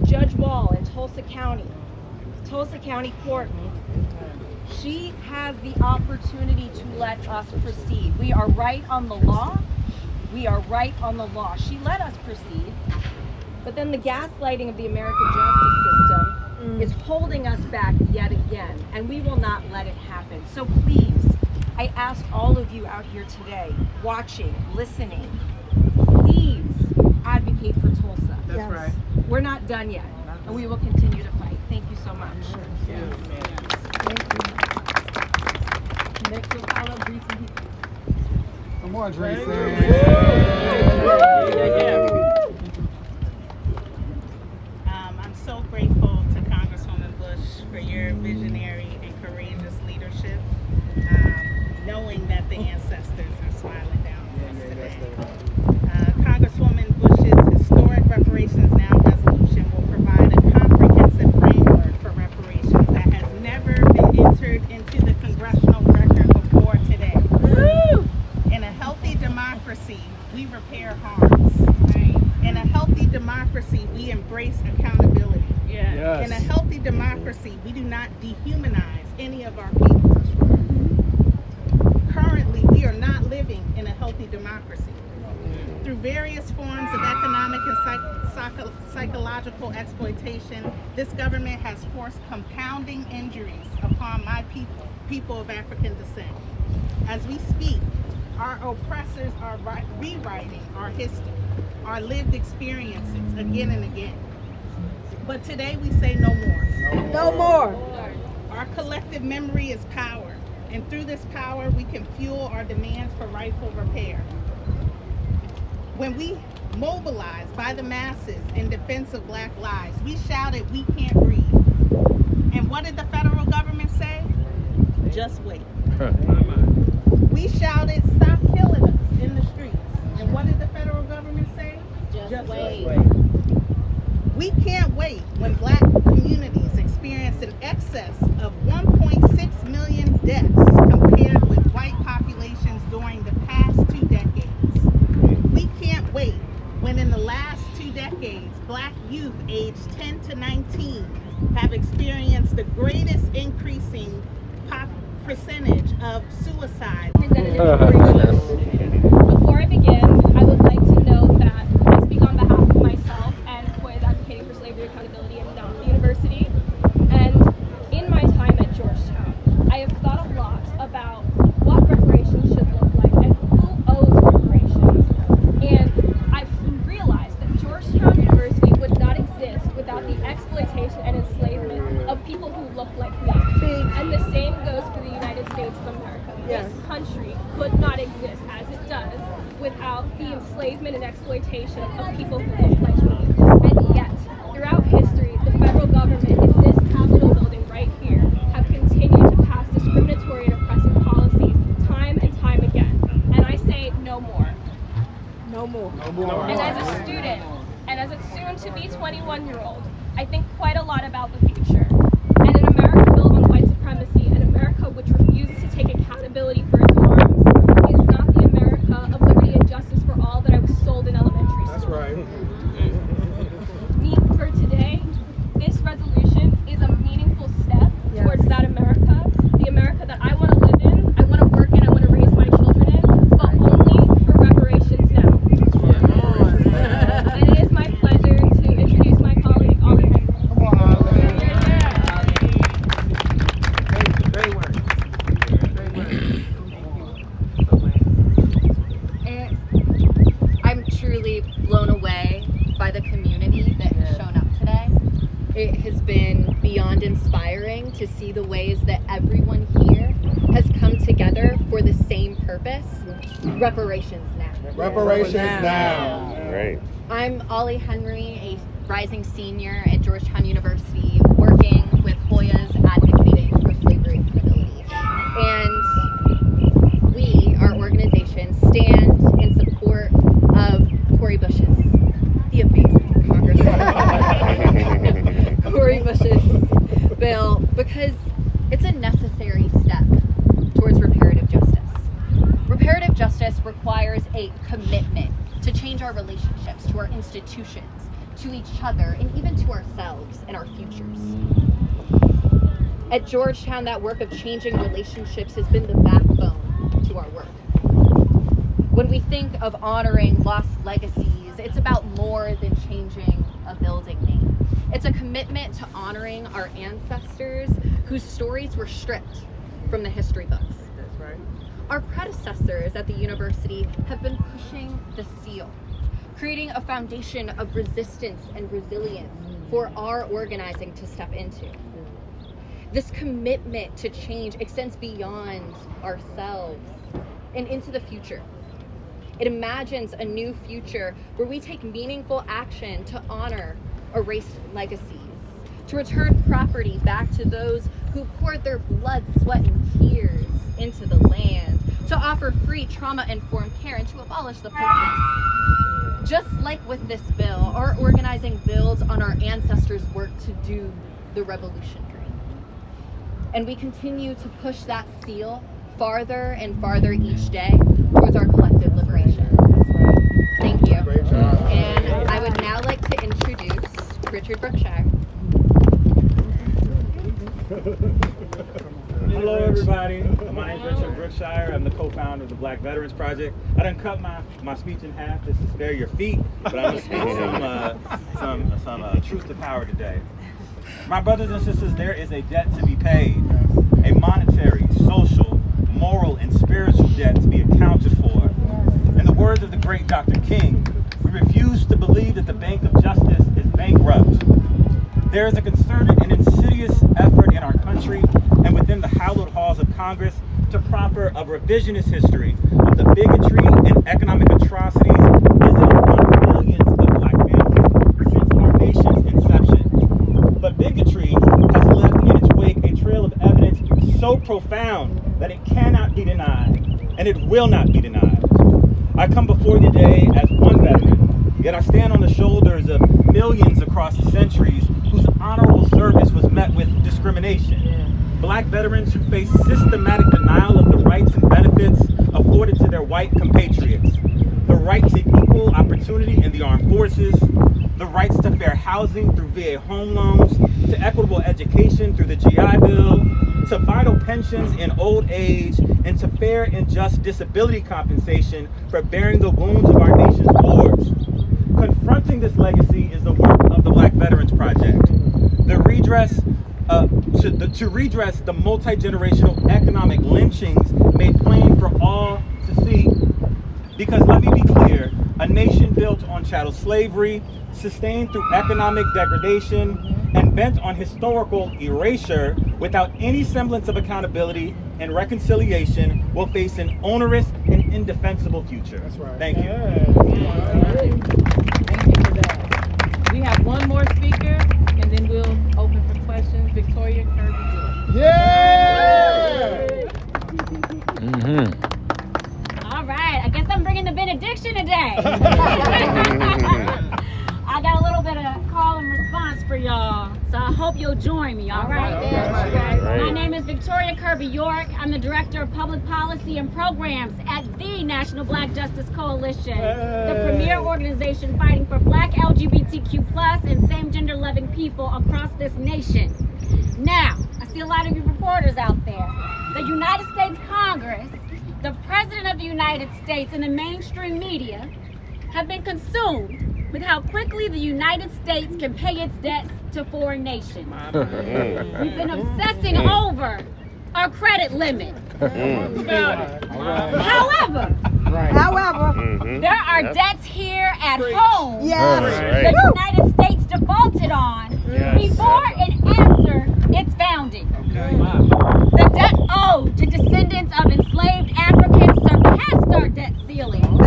Judge Wall in Tulsa County Court, she has the opportunity to let us proceed. We are right on the law. We are right on the law. She let us proceed, but then the gaslighting of the American justice system is holding us back yet again, and we will not let it happen. So please, I ask all of you out here today, watching, listening, please advocate for Tulsa. That's right. We're not done yet, and we will continue to fight. Thank you so much. Thank you. Next we'll call up Greasy. Come on, Tracy. I'm so grateful to Congresswoman Bush for your visionary and courageous leadership, knowing that the ancestors are smiling down on us today. Congresswoman Bush's historic Reparations Now resolution will provide a comprehensive framework for reparations that has never been entered into the congressional record before today. Woo! In a healthy democracy, we repair harms. Right? In a healthy democracy, we embrace accountability. Yes. In a healthy democracy, we do not dehumanize any of our people. Currently, we are not living in a healthy democracy. Through various forms of economic and psychological exploitation, this government has forced compounding injuries upon my people of African descent. As we speak, our oppressors are rewriting our history, our lived experiences again and again. But today we say no more. No more. Our collective memory is power, and through this power we can fuel our demands for rightful repair. When we mobilize by the masses in defense of Black lives, we shouted, "We can't breathe." And what did the federal government say? Just wait. We shouted, "Stop killing us" in the streets. And what did the federal government say? Just wait. We can't wait when Black communities experience an excess of 1.6 million deaths compared with white populations during the past 2 decades. We can't wait when in the last 2 decades, Black youth aged 10 to 19 have experienced the greatest increasing percentage of suicide. Before I begin, I would like to note that I speak on behalf of myself and Hoyas advocating for slavery accountability and not the university. And in my time at Georgetown, I have thought a lot about what reparations should look like and who owes reparations. And I've realized that Georgetown University would not exist without the exploitation and enslavement of people who look like me. And the same goes for the United States of America. Yes. This country could not exist as it does without the enslavement and exploitation of people who look like me. And yet, throughout history, the federal government in this Capitol building right here have continued to pass discriminatory and oppressive policies time and time again. And I say no more. No more. No more. And as a student, and as a soon-to-be 21-year-old, I think quite a lot about the future. And an America built on white supremacy, an America which refuses to take accountability for its harms, is not the America of liberty and justice for all that I was sold in elementary school. That's right. For today, this resolution is a meaningful step towards that America, the America that I want to live in, I want to work in, I want to raise my children in, but only for reparations now. And it is my pleasure to introduce my colleague, Ollie Henry. Come on, Ollie. Great work. I'm truly blown away by the community that has shown up today. It has been beyond inspiring to see the ways that everyone here has come together for the same purpose, reparations now. Reparations now. Great. I'm Ollie Henry, a rising senior at Georgetown University, working with Hoyas advocating for slavery accountability. And we, our organization, stand in support of Cori Bush's, the amazing Congresswoman Cori Bush's bill, because it's a necessary step towards reparative justice. Reparative justice requires a commitment to change our relationships to our institutions, to each other, and even to ourselves and our futures. At Georgetown, that work of changing relationships has been the backbone to our work. When we think of honoring lost legacies, it's about more than changing a building name. It's a commitment to honoring our ancestors whose stories were stripped from the history books. That's right. Our predecessors at the university have been pushing the seal, creating a foundation of resistance and resilience for our organizing to step into. This commitment to change extends beyond ourselves and into the future. It imagines a new future where we take meaningful action to honor erased legacies, to return property back to those who poured their blood, sweat, and tears into the land, to offer free trauma-informed care, and to abolish the police. Just like with this bill, our organizing builds on our ancestors' work to do the revolution dream. And we continue to push that seal farther and farther each day towards our collective liberation. Thank you. And I would now like to introduce Richard Brookshire. Hello everybody, my name is Richard Brookshire. I'm the co-founder of the Black Veterans Project. I done cut my speech in half just to spare your feet, but I'm gonna speak some truth to power today. My brothers and sisters, there is a debt to be paid, a monetary, social, moral, and spiritual debt to be accounted for. In the words of the great Dr. King, we refuse to believe that the Bank of Justice is bankrupt. There is a concerted and insidious effort in our country and within the hallowed halls of Congress to proffer a revisionist history of the bigotry and economic atrocities visited on millions of black families since our nation's inception. But bigotry has left in its wake a trail of evidence so profound that it cannot be denied, and it will not be denied. I come before you today as one veteran, yet I stand on the shoulders of millions across the centuries whose honorable service was met with discrimination. Black veterans who face systematic denial of the rights and benefits afforded to their white compatriots. The right to equal opportunity in the armed forces, the rights to fair housing through VA home loans, to equitable education through the GI Bill, to vital pensions in old age, and to fair and just disability compensation for bearing the wounds of our nation's wars. Confronting this legacy is the work of the Black Veterans Project. To redress the multi-generational economic lynchings made plain for all to see. Because let me be clear, a nation built on chattel slavery, sustained through economic degradation, and bent on historical erasure without any semblance of accountability and reconciliation will face an onerous and indefensible future. That's right. Thank you. Thank you for that. We have one more speaker, and then we'll open for questions. Victoria Kirby. Yeah! All right, I guess I'm bringing the benediction today. I got a little bit of call and response for y'all, so I hope you'll join me, all right? My name is Victoria Kirby York. I'm the Director of Public Policy and Programs at the National Black Justice Coalition, the premier organization fighting for Black LGBTQ+ and same-gender loving people across this nation. Now, I see a lot of you reporters out there. The United States Congress, the President of the United States, and the mainstream media have been consumed with how quickly the United States can pay its debts to foreign nations. We've been obsessing over our credit limit. However, there are debts here at home the United States defaulted on before and after its founding. The debt owed to descendants of enslaved Africans surpassed our debt ceiling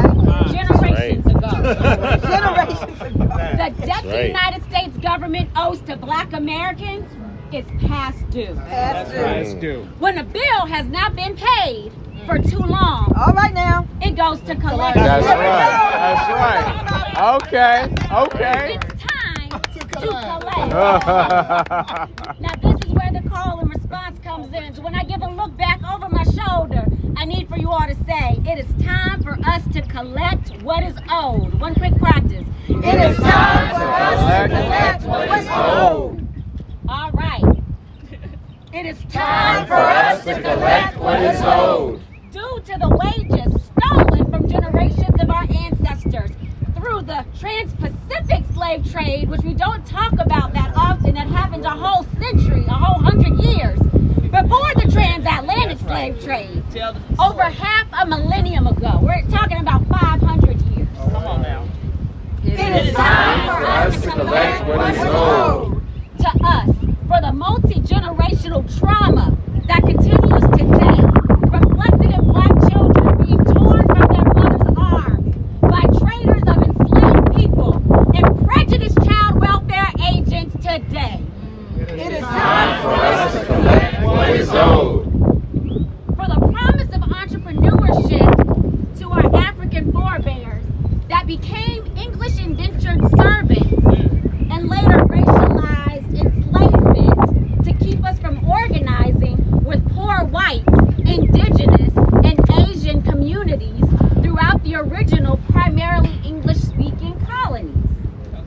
generations ago. The debt the United States government owes to Black Americans is past due. Past due. When a bill has not been paid for too long, it goes to collection. That's right. That's right. Okay. It's time to collect. Now this is where the call and response comes in. So when I give a look back over my shoulder, I need for you all to say, it is time for us to collect what is owed. One quick practice. It is time for us to collect what is owed. All right. It is time for us to collect what is owed. Due to the wages stolen from generations of our ancestors through the Trans-Pacific slave trade, which we don't talk about that often, that happened a whole century, a whole 100 years before the transatlantic slave trade. Over half a millennium ago. We're talking about 500 years. Come on now. It is time for us to collect what is owed. To us, for the multi-generational trauma that continues today, reflected in Black children being torn from their mother's arms by traitors of enslaved people and prejudiced child welfare agents today. It is time for us to collect what is owed. For the promise of entrepreneurship to our African forebears that became English indentured servants and later racialized enslavement to keep us from organizing with poor white, indigenous, and Asian communities throughout the original primarily English-speaking colonies.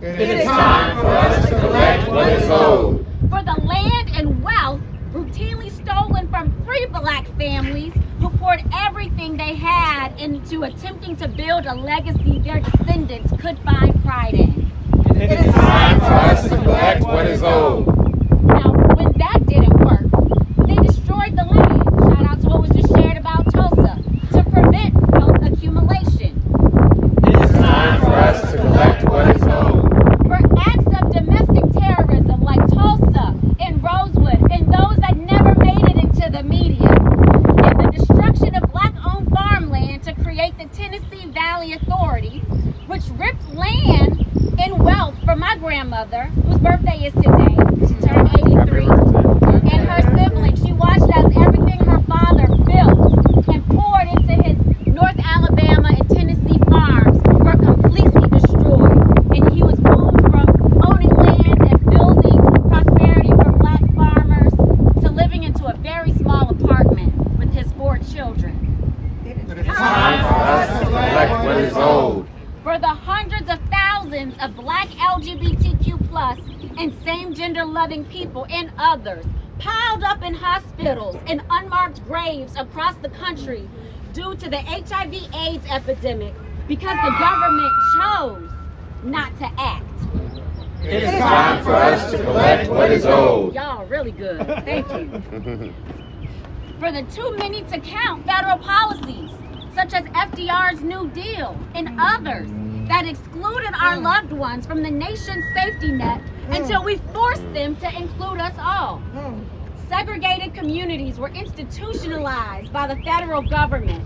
It is time for us to collect what is owed. For the land and wealth routinely stolen from 3 Black families who poured everything they had into attempting to build a legacy their descendants could find pride in. It is time for us to collect what is owed. Now, when that didn't work, they destroyed the land. Shout out to what was just shared about Tulsa, to prevent wealth accumulation. It is time for us to collect what is owed. For acts of domestic terrorism like Tulsa and Rosewood and those that never made it into the media, and the destruction of Black-owned farmland to create the Tennessee Valley Authority, which ripped land and wealth from my grandmother, whose birthday is today. She turned 83, and her siblings. She watched as everything her father built and poured into his North Alabama and Tennessee farms were completely destroyed. And he was moved from owning land and building prosperity for Black farmers to living into a very small apartment with his 4 children. It is time for us to collect what is owed. For the hundreds of thousands of Black LGBTQ+ and same-gender loving people and others piled up in hospitals and unmarked graves across the country due to the HIV/AIDS epidemic because the government chose not to act. It is time for us to collect what is owed. Y'all really good. Thank you. For the too many to count federal policies, such as FDR's New Deal and others that excluded our loved ones from the nation's safety net until we forced them to include us all. Segregated communities were institutionalized by the federal government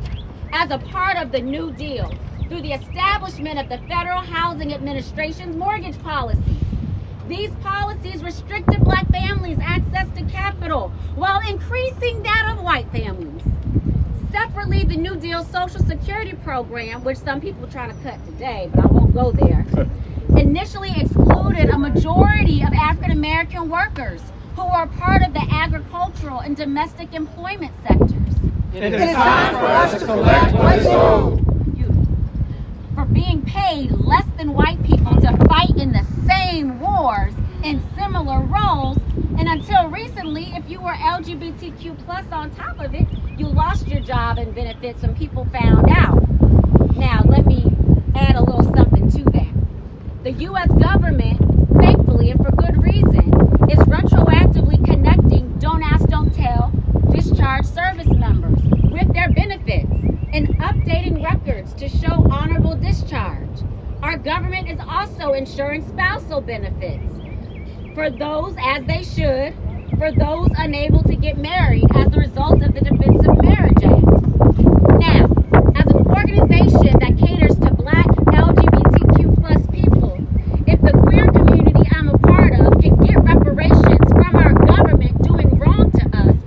as a part of the New Deal through the establishment of the Federal Housing Administration's mortgage policies. These policies restricted Black families' access to capital while increasing that of white families. Separately, the New Deal Social Security Program, which some people try to cut today, but I won't go there, initially excluded a majority of African American workers who are part of the agricultural and domestic employment sectors. It is time for us to collect what is owed. For being paid less than white people to fight in the same wars in similar roles, and until recently, if you were LGBTQ+ on top of it, you lost your job and benefits when people found out. Now, let me add a little something to that. The U.S. government, thankfully and for good reason, is retroactively connecting Don't Ask, Don't Tell discharged service members with their benefits and updating records to show honorable discharge. Our government is also ensuring spousal benefits for those, as they should, for those unable to get married as a result of the Defense of Marriage Act. Now, as an organization that caters to Black LGBTQ+ people, if the queer community I'm a part of can get reparations from our government doing wrong to us,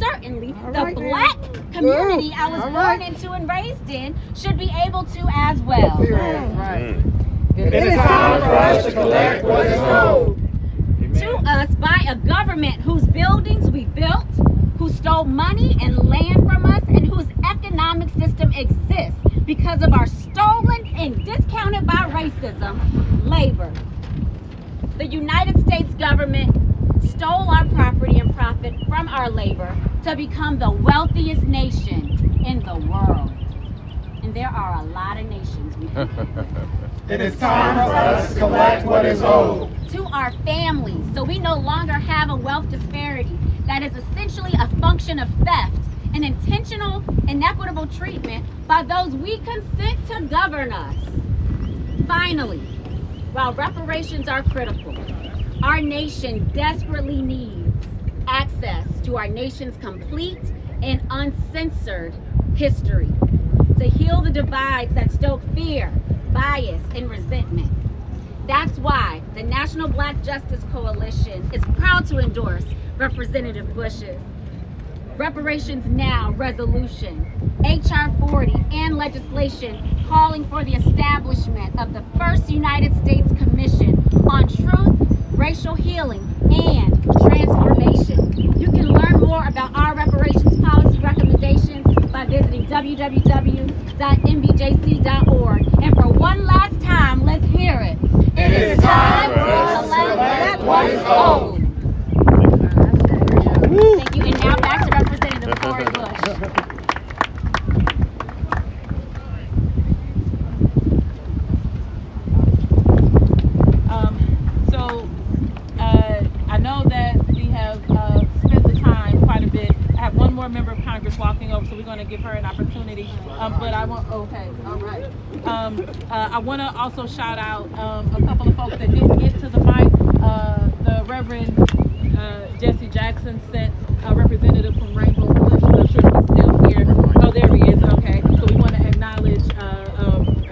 certainly the Black community I was born into and raised in should be able to as well. It is time for us to collect what is owed. To us by a government whose buildings we built, who stole money and land from us, and whose economic system exists because of our stolen and discounted by racism labor. The United States government stole our property and profit from our labor to become the wealthiest nation in the world. And there are a lot of nations we can It is time for us to collect what is owed. to our families, so we no longer have a wealth disparity that is essentially a function of theft and intentional inequitable treatment by those we consent to govern us. Finally, while reparations are critical, our nation desperately needs access to our nation's complete and uncensored history, to heal the divides that stoke fear, bias, and resentment. That's why the National Black Justice Coalition is proud to endorse Representative Bush's Reparations Now resolution, H.R. 40, and legislation calling for the establishment of the first United States Commission on Truth, Racial Healing, and Transformation. You can learn more about our reparations policy recommendations by visiting www.nbjc.org. And for one last time, let's hear it. It is time for us to collect what is owed. Thank you. And now back to Representative Cori Bush. I know that we have spent the time quite a bit. I have one more member of Congress walking over, so we're going to give her an opportunity. But I want, okay, all right. I want to also shout out a couple of folks that didn't get to the mic. The Reverend Jesse Jackson sent a representative from Rainbow Push. I'm sure he's still here. Oh, there he is. Okay. So we want to acknowledge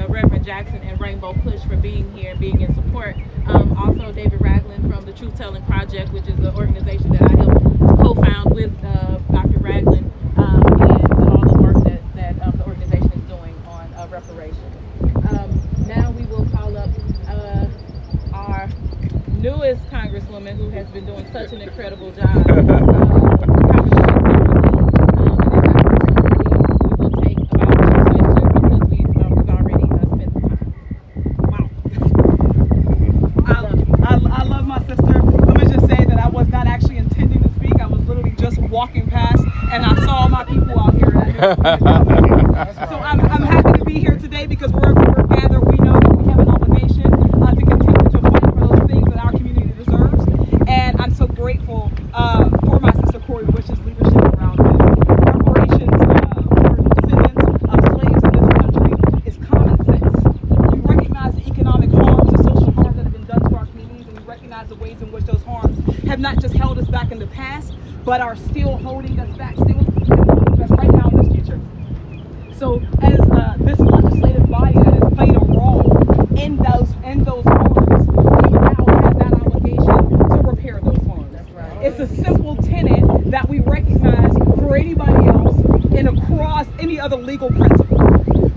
Reverend Jackson and Rainbow Push for being here, being in support. Also, David Ragland from the Truth Telling Project, which is the organization that I helped co-found with Dr. Ragland, and all the work that the organization is doing on reparations. Now we will call up our newest Congresswoman, who has been doing such an incredible job. Walking past and I saw my people out here. So I'm happy to be here today because wherever we're gathered, we know that we have an obligation to continue to fight for those things that our community deserves. And I'm so grateful for my sister Cori Bush's leadership around this. Reparations for descendants of slaves in this country is common sense. We recognize the economic harms, the social harms that have been done to our communities, and we recognize the ways in which those harms have not just held us back in the past, but are still holding us back, still holding us right now in this future. So as this legislative body that has played a role in those harms, we now have that obligation to repair those harms. It's a simple tenet that we recognize for anybody else and across any other legal principle.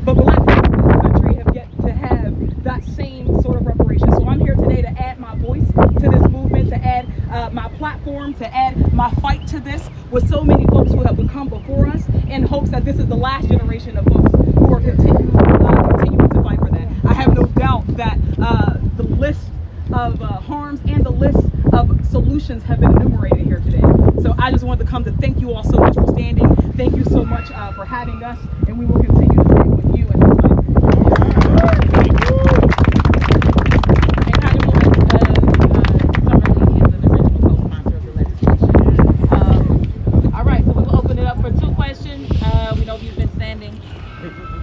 But Black people in this country have yet to have that same sort of reparation. So I'm here today to add my voice to this movement, to add my platform, to add my fight to this with so many folks who have come before us in hopes that this is the last generation of folks who are continuing to fight for that. I have no doubt that the list of harms and the list of solutions have been enumerated here today. So I just wanted to come to thank you all so much for standing. Thank you so much for having us, and we will continue to stand with you and the fight.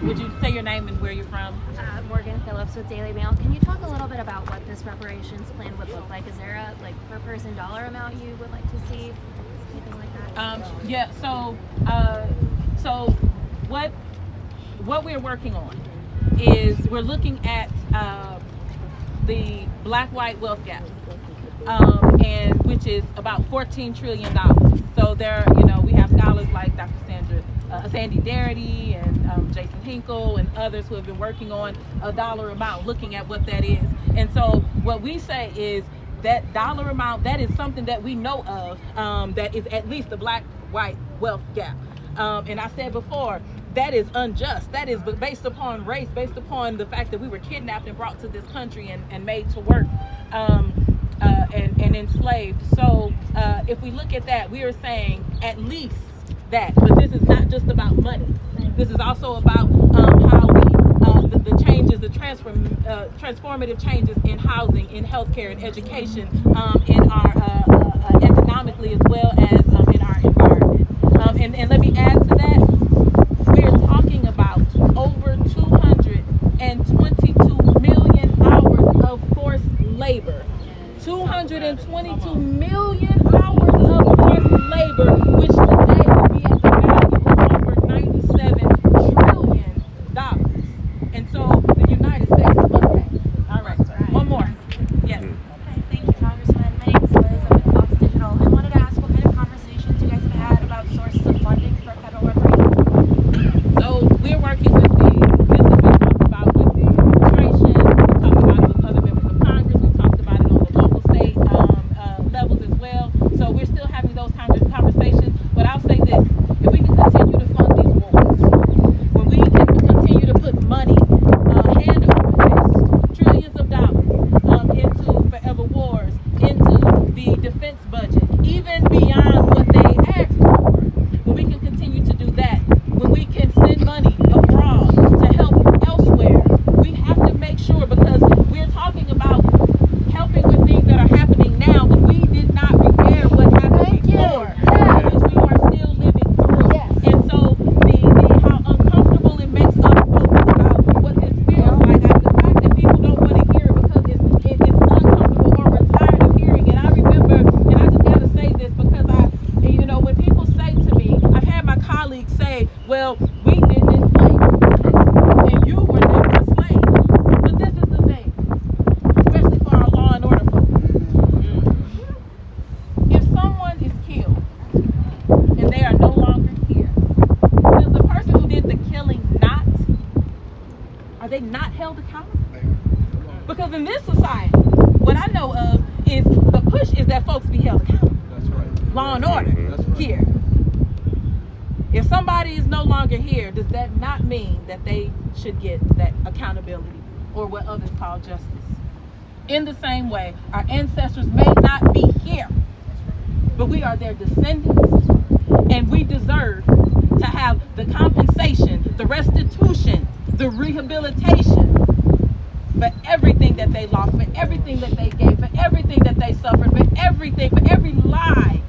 Would you say your name and where you're from? Morgan Phillips with Daily Mail. Can you talk a little bit about what this reparations plan would look like? Is there a per person dollar amount you would like to see? Anything like that? Yeah. So what we're working on is we're looking at the black-white wealth gap, and which is about $14 trillion. So there, we have scholars like Dr. Sandy Darity and Jason Hinkle and others who have been working on a dollar amount, looking at what that is. And so what we say is that dollar amount, that is something that we know of, that is at least the black-white wealth gap. And I said before, that is unjust. That is based upon race, based upon the fact that we were kidnapped and brought to this country and made to work and enslaved. So if we look at that, we are saying at least that, but this is not just about money. This is also about how we, the changes, the transformative changes in housing, in healthcare, in education, in our economically as well as in our environment. And let me add to that, we're talking about over 222 million hours of forced labor. 222 million hours of forced labor, which today would be at the value of over $97 trillion. And so the United States must pay. All right, one more. Yes. Okay, thank you, Congressman. My name is Liz. I'm with Fox Digital. I wanted to ask what kind of conversations you guys have had about sources of funding for federal reparations. So we're working with this has been talked about with the administration. We talked about it with other members of Congress. We talked about it on the local, state levels as well. So we're still having those kinds of conversations. But I'll say this: if we can continue to fund these wars, when we can continue to put money, hand over fist, trillions of dollars into forever wars, into the defense budget, even beyond what they asked for, when we can continue to do that, when we can send money abroad to help elsewhere, we have to make sure, because we're talking about helping with things that are happening now that we did not repair what happened before, because we are still living through. And so how uncomfortable it makes other folks about what this feels like, and the fact that people don't want to hear it because it's uncomfortable or we're tired of hearing it. I remember, and I just gotta say this because when people say to me, I've had my colleagues say, well, we didn't enslave, and you were never a slave. But this is the thing, especially for our law and order folks. If someone is killed and they are no longer here, does the person who did the killing are they not held accountable? Because in this society, what I know of is the push is that folks be held accountable. Law and order here. If somebody is no longer here, does that not mean that they should get that accountability, or what others call justice? In the same way, our ancestors may not be here, but we are their descendants, and we deserve to have the compensation, the restitution, the rehabilitation for everything that they lost, for everything that they gave, for everything that they suffered, for everything, for every lie,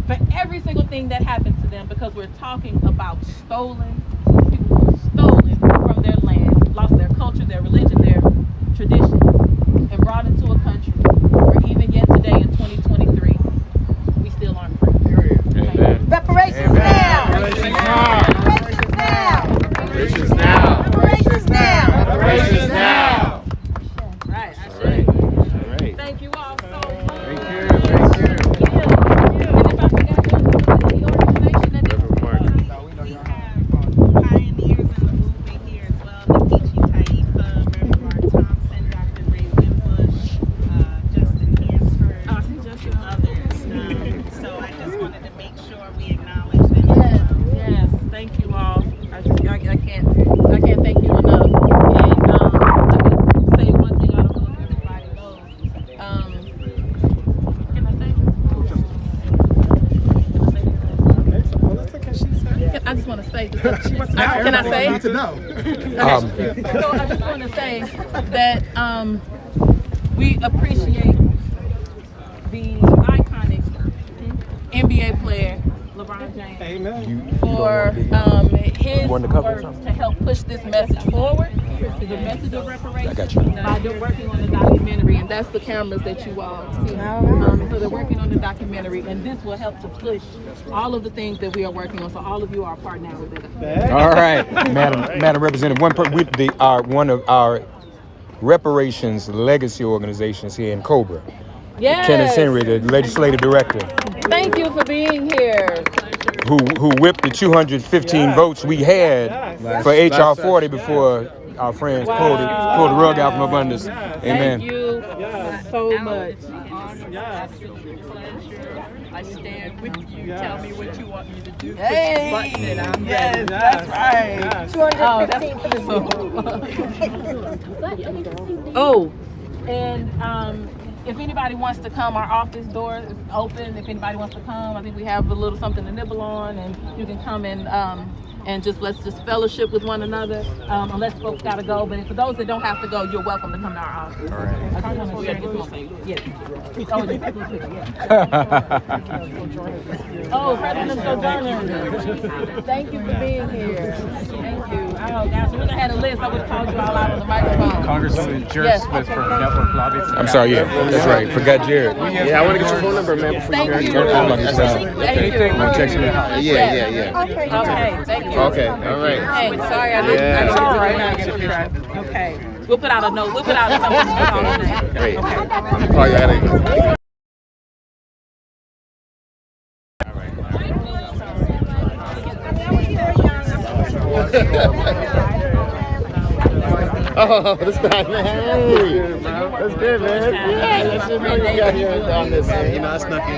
for every single thing that happened to them, because we're talking about stolen people, stolen from their land, lost their culture, their religion, their tradition, and brought into a country where even yet today in 2023, we still aren't free. Amen. Reparations now! Reparations now! Reparations now! Reparations now! Reparations now! Reparations now! Right, I All should. right. Thank you all so much. Thank you. Thank you. And if I forgot the organization that did We have pioneers in the movement here as well. Nikichi Taifa, Reverend Thompson, Dr. Ray Wimbush, Justin Hansford, and others. So I just wanted to make sure we acknowledge them. Yes, thank you all. I can't thank you enough. And let me say one thing. I don't know if everybody knows. Can I say? I just want to say. Can I say? Need to know. So I just want to say that we appreciate the iconic NBA player LeBron James for his work to help push this message forward, the message of reparations, by them working on the documentary, and that's the cameras that you all see. So they're working on the documentary, and this will help to push all of the things that we are working on. So all of you are a part now with it. All right, Madam Representative, one of our reparations legacy organizations here in Cobra. Yes. Kenneth Henry, the legislative director. Thank you for being here. Who whipped the 215 votes we had for HR 40 before our friends pulled the rug out from up under us. Amen. Thank you so much. I stand with you. Tell me what you want me to do. Hey, yes, that's right. 215 for the Oh, and if anybody wants to come, our office door is open. If anybody wants to come, I think we have a little something to nibble on, and you can come and let's fellowship with one another. Unless folks gotta go, but for those that don't have to go, you're welcome to come to our office. All right. Oh, President Sojourner, thank you for being here. Thank you. go, guys. We would have had a list. I would have called you all out on the microphone. Congresswoman Jared Smith from Network Lobby. I'm sorry, yeah, that's right. Forgot Jared. Yeah, I want to get your phone number, man, before you Thank you. I'm about to text me. Yeah. Okay, thank you. Okay, all right. Hey, sorry, I didn't. Yeah. It's all right. Okay. We'll put out a note. We'll put out something to put on the name. Great. Okay. I'm call you out. Oh, this guy, man. Hey, that's good, man. Yeah, that's good. You got here on this, man. You know, I snuck in.